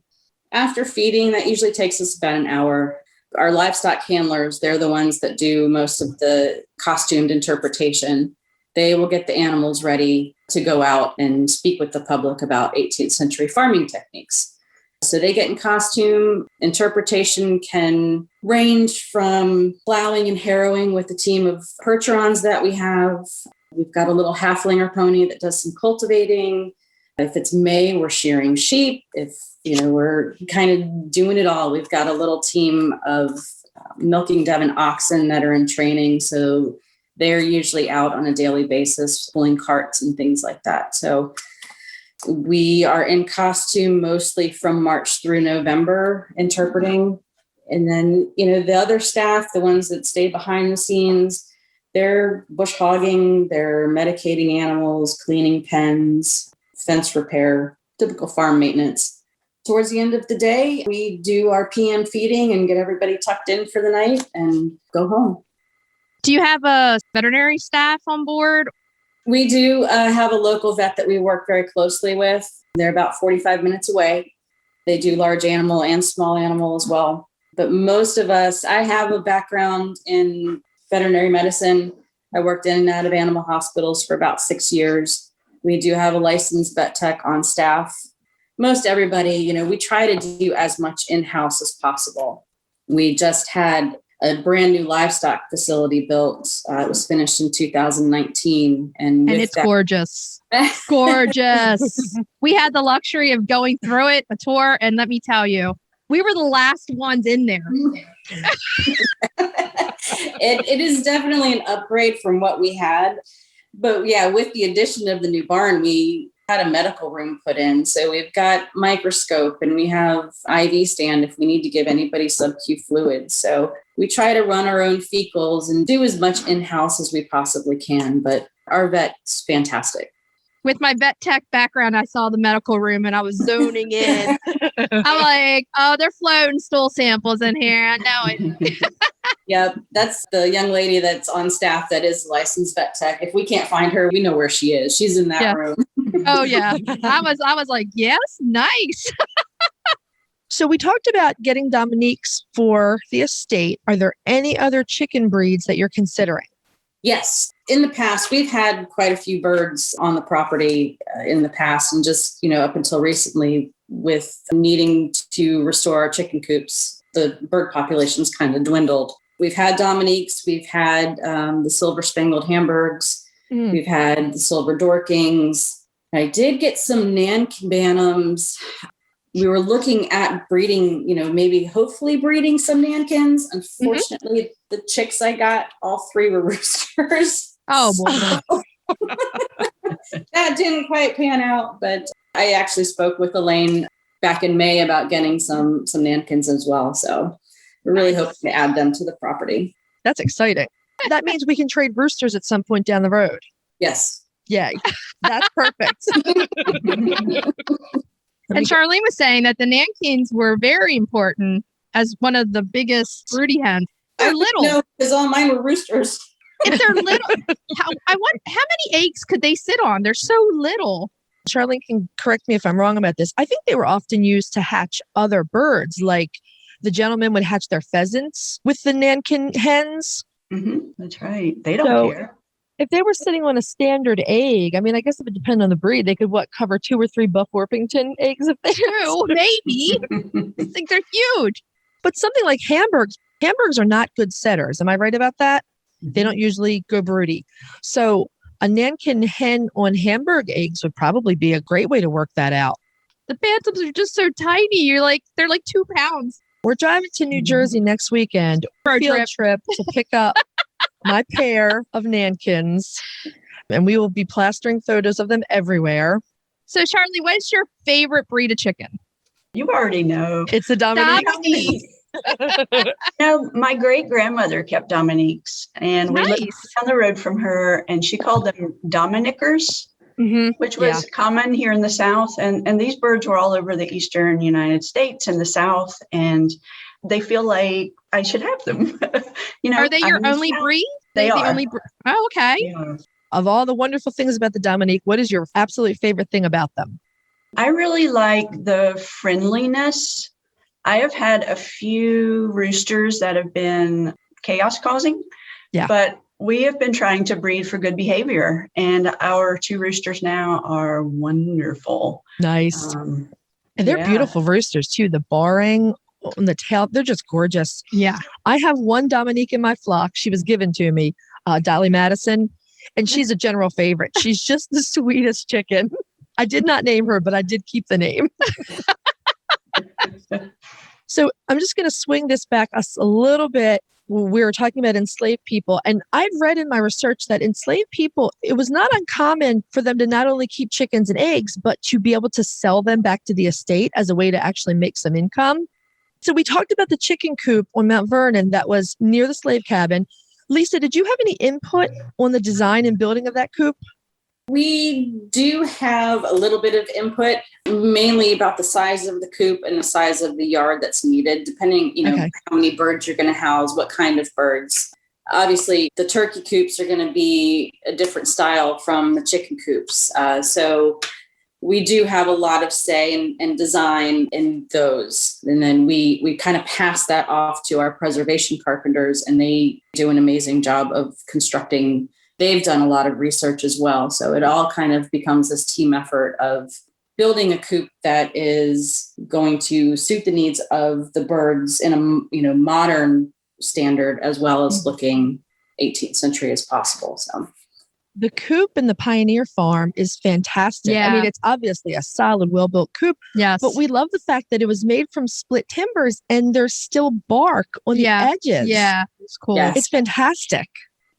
After feeding, that usually takes us about an hour. Our livestock handlers, they're the ones that do most of the costumed interpretation. They will get the animals ready to go out and speak with the public about 18th century farming techniques. So they get in costume. Interpretation can range from plowing and harrowing with a team of Patrons that we have. We've got a little halflinger pony that does some cultivating. If it's May, we're shearing sheep. If, we're kind of doing it all. We've got a little team of milking Devon oxen that are in training. So they're usually out on a daily basis, pulling carts and things like that. So we are in costume mostly from March through November interpreting. And then, the other staff, the ones that stay behind the scenes, they're bush hogging, they're medicating animals, cleaning pens, fence repair. typical farm maintenance. Towards the end of the day, we do our PM feeding and get everybody tucked in for the night and go home. Do you have a veterinary staff on board? We do have a local vet that we work very closely with. They're about 45 minutes away. They do large animal and small animal as well. But most of us, I have a background in veterinary medicine. I worked in and out of animal hospitals for about 6 years. We do have a licensed vet tech on staff. Most everybody, we try to do as much in-house as possible. We just had a brand new livestock facility built. It was finished in 2019. And it's gorgeous. Gorgeous. We had the luxury of going through it, a tour, and let me tell you, we were the last ones in there. It is definitely an upgrade from what we had. But yeah, with the addition of the new barn, we had a medical room put in. So we've got microscope and we have IV stand if we need to give anybody sub-Q fluids. So we try to run our own fecals and do as much in-house as we possibly can. But our vet's fantastic. With my vet tech background, I saw the medical room and I was zoning in. I'm like, oh, they're floating stool samples in here. I know it. Yeah, that's the young lady that's on staff that is licensed vet tech. If we can't find her, we know where she is. She's in that room. Oh, yeah. I was like, yes, nice. So we talked about getting Dominiques for the estate. Are there any other chicken breeds that you're considering? Yes. In the past, we've had quite a few birds on the property in the past, and just, up until recently with needing to restore our chicken coops, the bird population's kind of dwindled. We've had Dominiques, we've had the silver spangled Hamburgs, we've had the silver Dorkings. I did get some Nankin Bantams. We were looking at breeding, maybe hopefully breeding some Nankins. Unfortunately, the chicks I got, all 3 were roosters. Oh, boy. That didn't quite pan out, but I actually spoke with Elaine back in May about getting some Nankins as well. So we're really hoping to add them to the property. That's exciting. That means we can trade roosters at some point down the road. Yes. Yay. That's perfect. And Charlene was saying that the Nankins were very important as one of the biggest broody hens. They're little. No, because all mine were roosters. If they're little, how many eggs could they sit on? They're so little. Charlene can correct me if I'm wrong about this. I think they were often used to hatch other birds, like the gentlemen would hatch their pheasants with the Nankin hens. Mm-hmm. That's right. They don't care. If they were sitting on a standard egg, I mean, I guess it would depend on the breed. They could, cover 2 or 3 Buff Orpington eggs if they do, maybe. I think they're huge. But something like Hamburgs are not good setters. Am I right about that? They don't usually go broody. So a Nankin hen on Hamburg eggs would probably be a great way to work that out. The Bantams are just so tiny. They're like 2 pounds. We're driving to New Jersey next weekend for a field trip to pick up my pair of Nankins, and we will be plastering photos of them everywhere. So, Charlie, what is your favorite breed of chicken? You already know. It's the Dominique. My great-grandmother kept Dominiques, and we lived down the road from her, and she called them Dominickers, which was common here in the South. And these birds were all over the eastern United States and the South, and they feel like I should have them. Are they your only breed? They are. The only oh, okay. Yeah. Of all the wonderful things about the Dominique, what is your absolute favorite thing about them? I really like the friendliness. I have had a few roosters that have been chaos causing, but we have been trying to breed for good behavior, and our 2 roosters now are wonderful. Nice. And they're beautiful roosters too. The barring on the tail, they're just gorgeous. Yeah. I have one Dominique in my flock. She was given to me, Dolly Madison, and she's a general favorite. She's just the sweetest chicken. I did not name her, but I did keep the name. So I'm just going to swing this back a little bit. We were talking about enslaved people, and I've read in my research that enslaved people, it was not uncommon for them to not only keep chickens and eggs, but to be able to sell them back to the estate as a way to actually make some income. So we talked about the chicken coop on Mount Vernon that was near the slave cabin. Lisa, did you have any input on the design and building of that coop? We do have a little bit of input, mainly about the size of the coop and the size of the yard that's needed, depending, how many birds you're going to house, what kind of birds. Obviously, the turkey coops are going to be a different style from the chicken coops. So we do have a lot of say and design in those. And then we kind of pass that off to our preservation carpenters, and they do an amazing job of constructing. They've done a lot of research as well. So it all kind of becomes this team effort of building a coop that is going to suit the needs of the birds in a modern standard, as well as looking 18th century as possible. So the coop in the Pioneer Farm is fantastic. Yeah. I mean, it's obviously a solid, well-built coop. Yes. But we love the fact that it was made from split timbers and there's still bark on the edges. Yeah, it's cool. Yes. It's fantastic.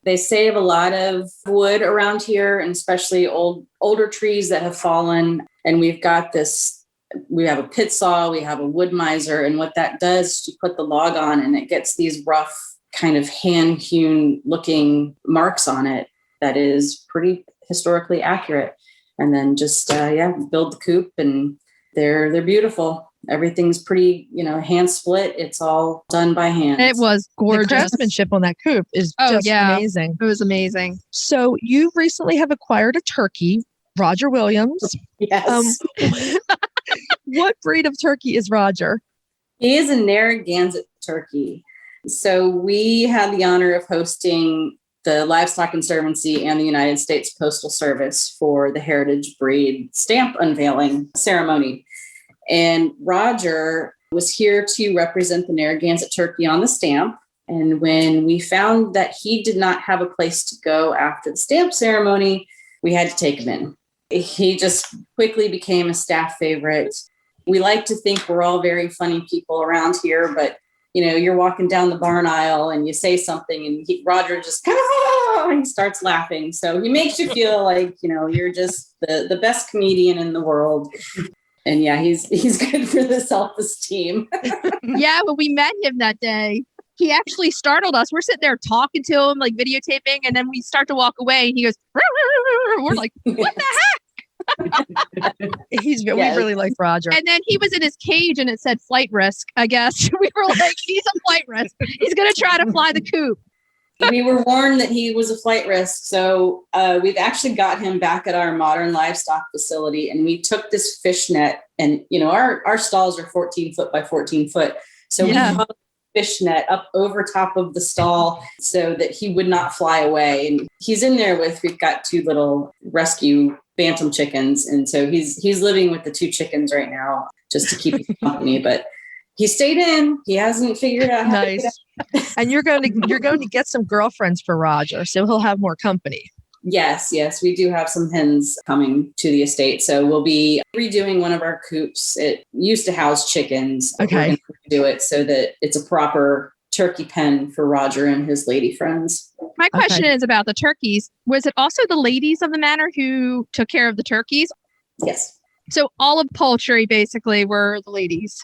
They save a lot of wood around here, and especially older trees that have fallen. And we have a pit saw, we have a wood miser. And what that does, you put the log on and it gets these rough kind of hand-hewn looking marks on it that is pretty historically accurate. And then just, build the coop, and they're beautiful. Everything's pretty, hand split. It's all done by hand. It was gorgeous. The craftsmanship on that coop is just amazing. It was amazing. So you recently have acquired a turkey, Roger Williams. Yes. What breed of turkey is Roger? He is a Narragansett turkey. So we had the honor of hosting the Livestock Conservancy and the United States Postal Service for the Heritage Breed stamp unveiling ceremony. And Roger was here to represent the Narragansett turkey on the stamp. And when we found that he did not have a place to go after the stamp ceremony, we had to take him in. He just quickly became a staff favorite. We like to think we're all very funny people around here, but you're walking down the barn aisle and you say something and Roger just he starts laughing. So he makes you feel like, you're just the best comedian in the world. And he's good for the self-esteem. Yeah, when we met him that day, he actually startled us. We're sitting there talking to him, like videotaping, and then we start to walk away and he goes, "Rah, rah, rah." We're like, what the heck? We really like Roger. And then he was in his cage and it said flight risk, I guess. We were like, he's a flight risk. He's going to try to fly the coop. We were warned that he was a flight risk. So we've actually got him back at our modern livestock facility, and we took this fish net, and our stalls are 14 foot by 14 foot. So we hung fish net up over top of the stall so that he would not fly away. And he's in there we've got two little rescue bantam chickens. And so he's living with the two chickens right now just to keep him company. But he stayed in. He hasn't figured out how to get out. And you're going to get some girlfriends for Roger, so he'll have more company. Yes, we do have some hens coming to the estate. So we'll be redoing one of our coops. It used to house chickens. Okay. We're going to do it so that it's a proper turkey pen for Roger and his lady friends. My question is about the turkeys. Was it also the ladies of the manor who took care of the turkeys? Yes. So all of Poultry basically were the ladies.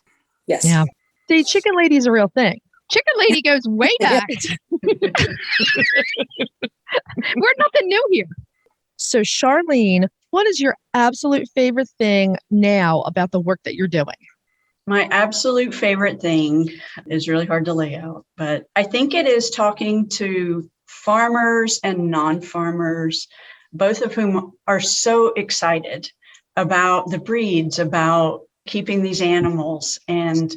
Yes. Yeah. The chicken lady is a real thing. Chicken lady goes way back. We're nothing new here. So Charlene, what is your absolute favorite thing now about the work that you're doing? My absolute favorite thing is really hard to lay out, but I think it is talking to farmers and non-farmers, both of whom are so excited about the breeds, about keeping these animals, and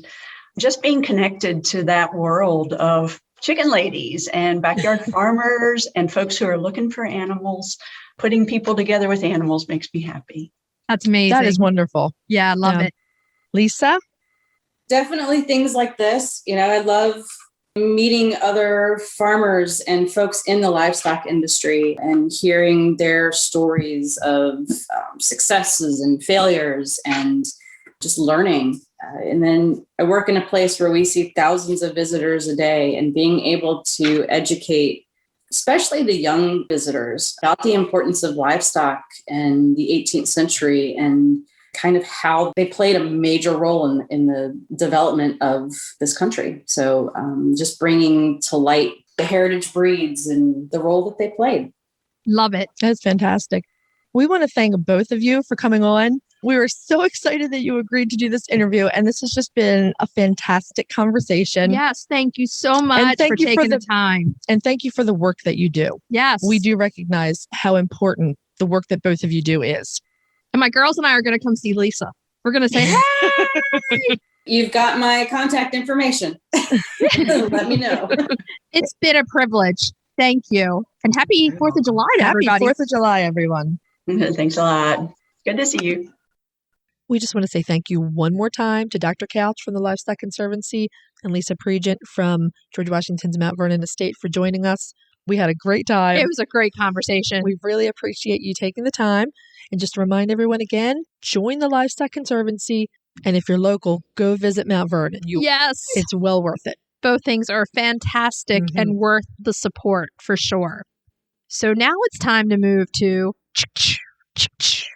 just being connected to that world of chicken ladies and backyard farmers and folks who are looking for animals. Putting people together with animals makes me happy. That's amazing. That is wonderful. Yeah, I love it. Lisa? Definitely things like this. I love meeting other farmers and folks in the livestock industry and hearing their stories of successes and failures and just learning. And then I work in a place where we see thousands of visitors a day, and being able to educate, especially the young visitors, about the importance of livestock and the 18th century and kind of how they played a major role in the development of this country. So just bringing to light the heritage breeds and the role that they played. Love it. That's fantastic. We want to thank both of you for coming on. We were so excited that you agreed to do this interview, and this has just been a fantastic conversation. Yes, thank you so much for taking the time. And thank you for the work that you do. Yes. We do recognize how important the work that both of you do is. And my girls and I are going to come see Lisa. We're going to say, hey! You've got my contact information. Let me know. It's been a privilege. Thank you. And happy 4th of July to everybody. Happy 4th of July, everyone. Thanks a lot. Good to see you. We just want to say thank you one more time to Dr. Couch from the Livestock Conservancy and Lisa Pregent from George Washington's Mount Vernon Estate for joining us. We had a great time. It was a great conversation. We really appreciate you taking the time. And just to remind everyone again, join the Livestock Conservancy. And if you're local, go visit Mount Vernon. Yes. It's well worth it. Both things are fantastic and worth the support for sure. So now it's time to move to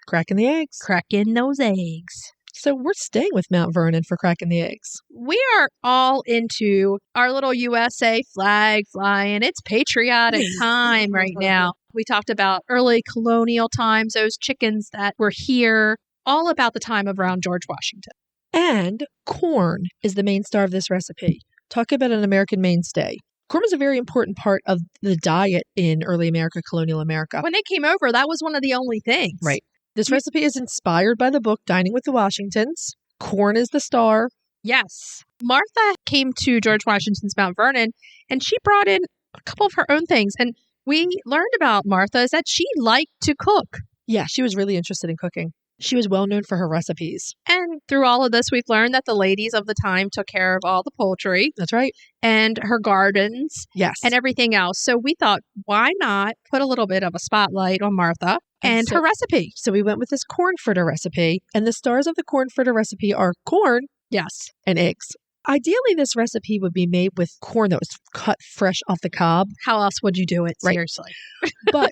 cracking the eggs. Cracking those eggs. So we're staying with Mount Vernon for cracking the eggs. We are all into our little USA flag flying. It's patriotic time right now. We talked about early colonial times, those chickens that were here, all about the time around George Washington. And corn is the main star of this recipe. Talk about an American mainstay. Corn was a very important part of the diet in early America, colonial America. When they came over, that was one of the only things. Right. This recipe is inspired by the book Dining with the Washingtons. Corn is the star. Yes. Martha came to George Washington's Mount Vernon, and she brought in a couple of her own things. And we learned about Martha is that she liked to cook. Yeah, she was really interested in cooking. She was well known for her recipes. And through all of this, we've learned that the ladies of the time took care of all the poultry. That's right. And her gardens. Yes. And everything else. So we thought, why not put a little bit of a spotlight on Martha and her recipe? So we went with this corn fritter recipe. And the stars of the corn fritter recipe are corn. Yes. And eggs. Ideally, this recipe would be made with corn that was cut fresh off the cob. How else would you do it? Right. Seriously. But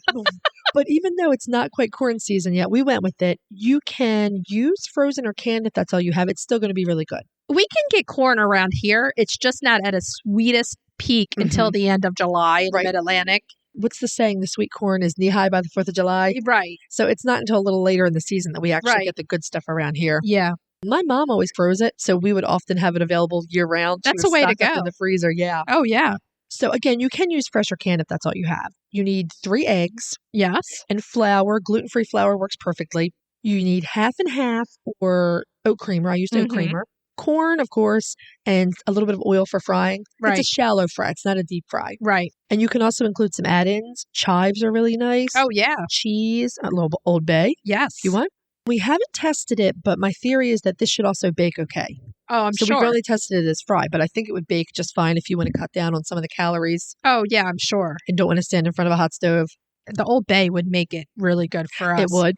even though it's not quite corn season yet, we went with it. You can use frozen or canned if that's all you have. It's still going to be really good. We can get corn around here. It's just not at its sweetest peak until the end of July in the Mid-Atlantic. What's the saying? The sweet corn is knee-high by the 4th of July. Right. So it's not until a little later in the season that we actually get the good stuff around here. Yeah. My mom always froze it, so we would often have it available year-round. That's a way to go. In the freezer, yeah. Oh, yeah. So again, you can use fresh or canned if that's all you have. You need 3 eggs. Yes. And flour. Gluten-free flour works perfectly. You need half and half or oat creamer. I used oat creamer. Corn, of course, and a little bit of oil for frying. Right. It's a shallow fry. It's not a deep fry. Right. And you can also include some add-ins. Chives are really nice. Oh, yeah. Cheese, a little Old Bay. Yes. If you want. We haven't tested it, but my theory is that this should also bake okay. Oh, I'm sure. So we've only tested it as fry, but I think it would bake just fine if you want to cut down on some of the calories. Oh, yeah, I'm sure. And don't want to stand in front of a hot stove. The Old Bay would make it really good for us. It would.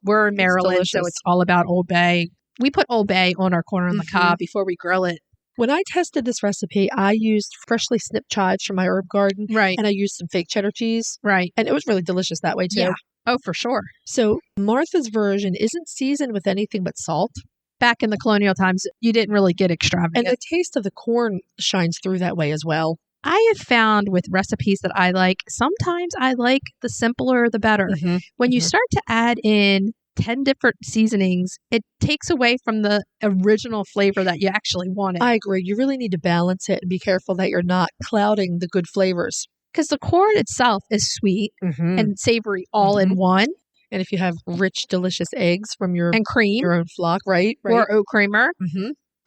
We're in Maryland, so it's all about Old Bay. We put Old Bay on our corn on the cob before we grill it. When I tested this recipe, I used freshly snipped chives from my herb garden. Right. And I used some fake cheddar cheese. Right. And it was really delicious that way, too. Yeah. Oh, for sure. So Martha's version isn't seasoned with anything but salt. Back in the colonial times, you didn't really get extravagant. And the taste of the corn shines through that way as well. I have found with recipes that I like, sometimes I like the simpler, the better. When you start to add in 10 different seasonings, it takes away from the original flavor that you actually wanted. I agree. You really need to balance it and be careful that you're not clouding the good flavors. Because the corn itself is sweet and savory all in one. And if you have rich, delicious eggs from your and cream, your own flock, right? Or oat creamer,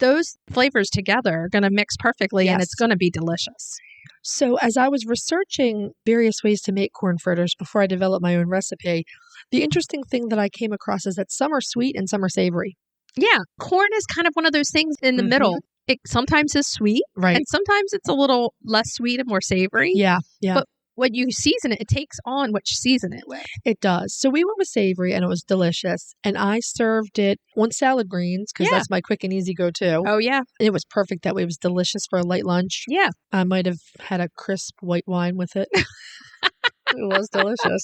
those flavors together are going to mix perfectly and it's going to be delicious. So as I was researching various ways to make corn fritters before I developed my own recipe, the interesting thing that I came across is that some are sweet and some are savory. Yeah. Corn is kind of one of those things in the middle. It sometimes is sweet. Right. And sometimes it's a little less sweet and more savory. Yeah. Yeah. But when you season it, it takes on what you season it with. It does. So we went with savory and it was delicious. And I served it on salad greens because that's my quick and easy go-to. Oh, yeah. It was perfect that way. It was delicious for a light lunch. Yeah. I might have had a crisp white wine with it. It was delicious.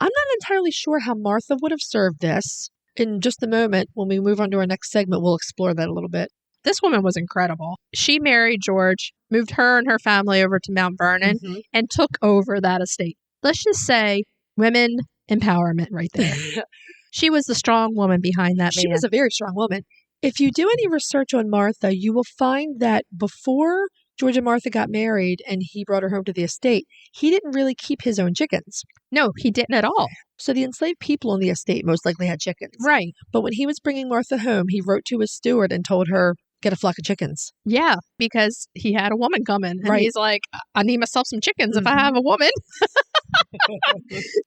I'm not entirely sure how Martha would have served this. In just a moment, when we move on to our next segment, we'll explore that a little bit. This woman was incredible. She married George, moved her and her family over to Mount Vernon, and took over that estate. Let's just say women empowerment right there. She was the strong woman behind that man. She was a very strong woman. If you do any research on Martha, you will find that before George and Martha got married and he brought her home to the estate, he didn't really keep his own chickens. No, he didn't at all. So the enslaved people on the estate most likely had chickens. Right. But when he was bringing Martha home, he wrote to his steward and told her, get a flock of chickens. Yeah, because he had a woman coming. And Right. he's like, I need myself some chickens if I have a woman.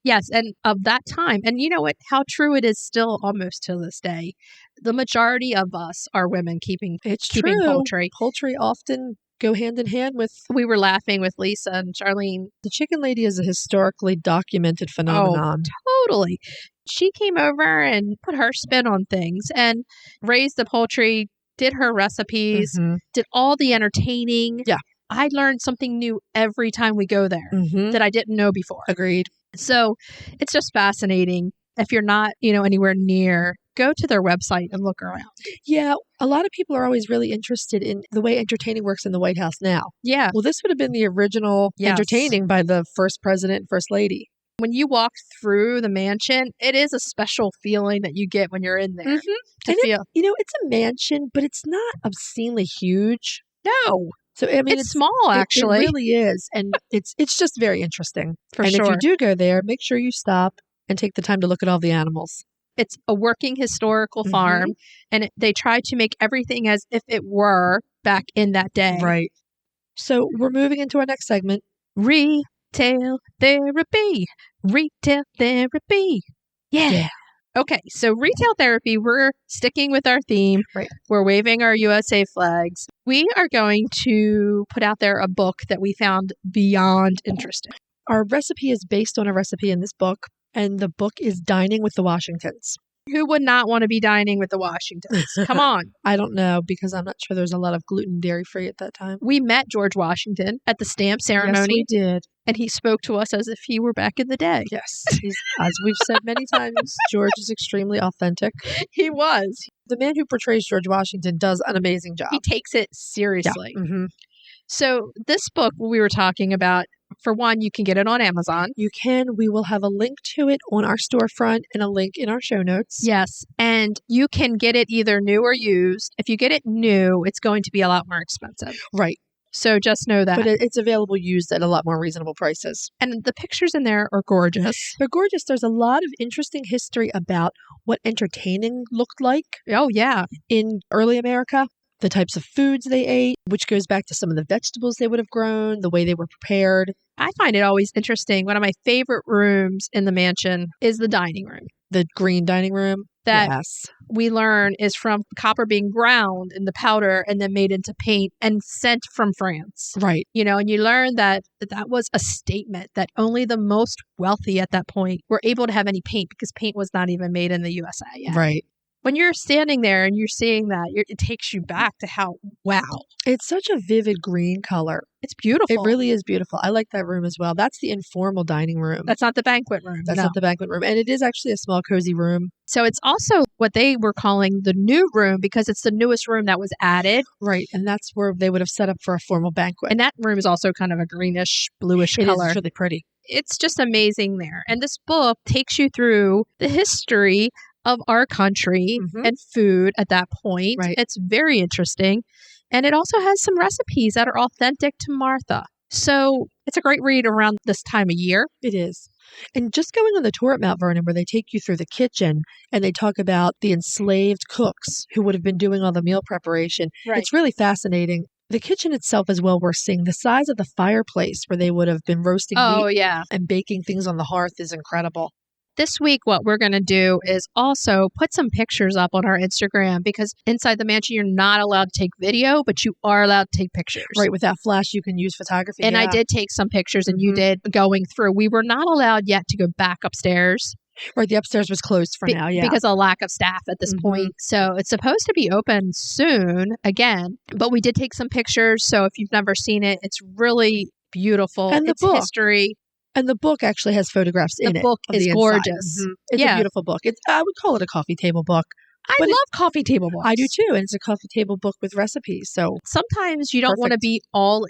Yes, and of that time, and you know what, how true it is still almost to this day. The majority of us are women keeping true. poultry. Poultry often go hand in hand with... We were laughing with Lisa and Charlene. The chicken lady is a historically documented phenomenon. Oh, totally. She came over and put her spin on things and raised the poultry, did her recipes, did all the entertaining. Yeah. I learned something new every time we go there that I didn't know before. Agreed. So it's just fascinating. If you're not, anywhere near, go to their website and look around. Yeah, a lot of people are always really interested in the way entertaining works in the White House now. Yeah. Well, this would have been the original entertaining by the first president and first lady. When you walk through the mansion, it is a special feeling that you get when you're in there. It's a mansion, but it's not obscenely huge. No. So, I mean, it's small, actually. It really is. And it's just very interesting. For sure. And if you do go there, make sure you stop and take the time to look at all the animals. It's a working historical farm, and they try to make everything as if it were back in that day. Right. So we're moving into our next segment. Retail therapy. Retail therapy. Yeah. Okay, so retail therapy, we're sticking with our theme. Right. We're waving our USA flags. We are going to put out there a book that we found beyond interesting. Our recipe is based on a recipe in this book, and the book is Dining with the Washingtons. Who would not want to be dining with the Washingtons? Come on. I don't know, because I'm not sure there's a lot of gluten dairy free at that time. We met George Washington at the stamp ceremony. Yes, we did. And he spoke to us as if he were back in the day. Yes. As we've said many times, George is extremely authentic. He was. The man who portrays George Washington does an amazing job. He takes it seriously. Yeah. So this book we were talking about, for one, you can get it on Amazon. You can. We will have a link to it on our storefront and a link in our show notes. Yes. And you can get it either new or used. If you get it new, it's going to be a lot more expensive. Right. So just know that. But it's available used at a lot more reasonable prices. And the pictures in there are gorgeous. They're gorgeous. There's a lot of interesting history about what entertaining looked like. Oh, yeah. In early America. The types of foods they ate, which goes back to some of the vegetables they would have grown, the way they were prepared. I find it always interesting. One of my favorite rooms in the mansion is the dining room. The green dining room. That we learn is from copper being ground in the powder and then made into paint and sent from France. Right. And you learn that was a statement that only the most wealthy at that point were able to have any paint, because paint was not even made in the USA yet. Right. When you're standing there and you're seeing that, it takes you back to how, wow. It's such a vivid green color. It's beautiful. It really is beautiful. I like that room as well. That's the informal dining room. That's not the banquet room. That's not the banquet room. And it is actually a small, cozy room. So it's also what they were calling the new room, because it's the newest room that was added. Right. And that's where they would have set up for a formal banquet. And that room is also kind of a greenish, bluish color. It's really pretty. It's just amazing there. And this book takes you through the history of our country and food at that point. Right. It's very interesting. And it also has some recipes that are authentic to Martha. So it's a great read around this time of year. It is. And just going on the tour at Mount Vernon, where they take you through the kitchen and they talk about the enslaved cooks who would have been doing all the meal preparation. Right. It's really fascinating. The kitchen itself is well worth seeing. The size of the fireplace where they would have been roasting meat and baking things on the hearth is incredible. This week, what we're going to do is also put some pictures up on our Instagram, because inside the mansion, you're not allowed to take video, but you are allowed to take pictures. Right. Without flash, you can use photography. And I did take some pictures, and you did going through. We were not allowed yet to go back upstairs. Right. The upstairs was closed for now. Yeah. Because of lack of staff at this point. So it's supposed to be open soon again, but we did take some pictures. So if you've never seen it, it's really beautiful. And it's history. And the book actually has photographs in it. The book is gorgeous. It's a beautiful book. I would call it a coffee table book. I love coffee table books. I do too. And it's a coffee table book with recipes. So sometimes you don't want to be all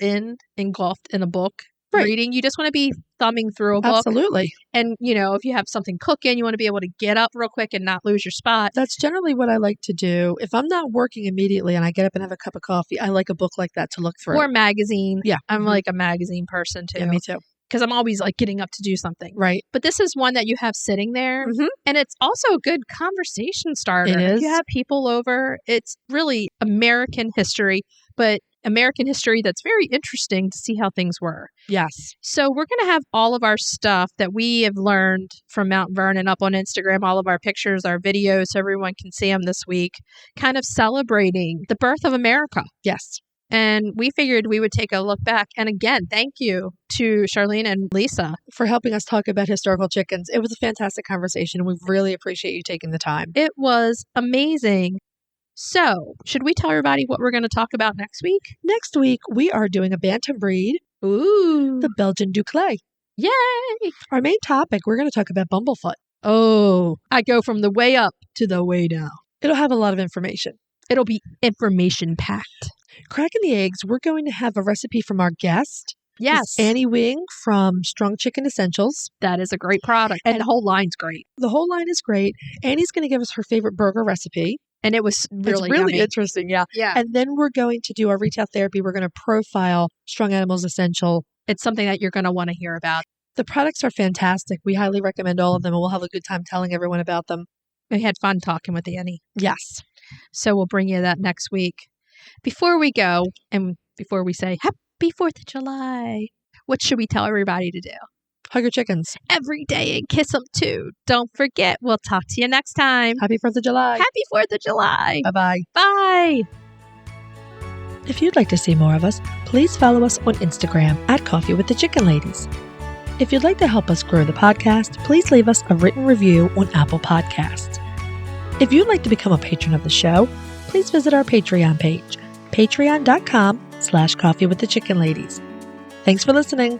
engulfed in a book reading. You just want to be thumbing through a book. Absolutely. And, if you have something cooking, you want to be able to get up real quick and not lose your spot. That's generally what I like to do. If I'm not working immediately and I get up and have a cup of coffee, I like a book like that to look through. Or a magazine. Yeah. I'm like a magazine person too. Yeah, me too. Because I'm always like getting up to do something. Right. But this is one that you have sitting there. And it's also a good conversation starter. It is. If you have people over, it's really American history, but American history that's very interesting to see how things were. Yes. So we're going to have all of our stuff that we have learned from Mount Vernon up on Instagram, all of our pictures, our videos, so everyone can see them this week, kind of celebrating the birth of America. Yes. And we figured we would take a look back. And again, thank you to Charlene and Lisa for helping us talk about historical chickens. It was a fantastic conversation, and we really appreciate you taking the time. It was amazing. So, should we tell everybody what we're going to talk about next week? Next week, we are doing a bantam breed. Ooh. The Belgian Duclay. Yay! Our main topic, we're going to talk about bumblefoot. Oh, I go from the way up to the way down. It'll have a lot of information. It'll be information-packed. Cracking the eggs, we're going to have a recipe from our guest. Yes. Annie Wing from Strong Chicken Essentials. That is a great product. And the whole line's great. The whole line is great. Annie's going to give us her favorite burger recipe. And it was really yummy. Interesting, yeah. Yeah. And then we're going to do our retail therapy. We're going to profile Strong Animals Essential. It's something that you're going to want to hear about. The products are fantastic. We highly recommend all of them, and we'll have a good time telling everyone about them. We had fun talking with Annie. Yes. So we'll bring you that next week. Before we go, and before we say Happy 4th of July, what should we tell everybody to do? Hug your chickens. Every day and kiss them too. Don't forget. We'll talk to you next time. Happy 4th of July. Happy 4th of July. Bye-bye. Bye. If you'd like to see more of us, please follow us on Instagram at Coffee with the Chicken Ladies. If you'd like to help us grow the podcast, please leave us a written review on Apple Podcasts. If you'd like to become a patron of the show, please visit our Patreon page, patreon.com/Coffee with the Chicken Ladies. Thanks for listening.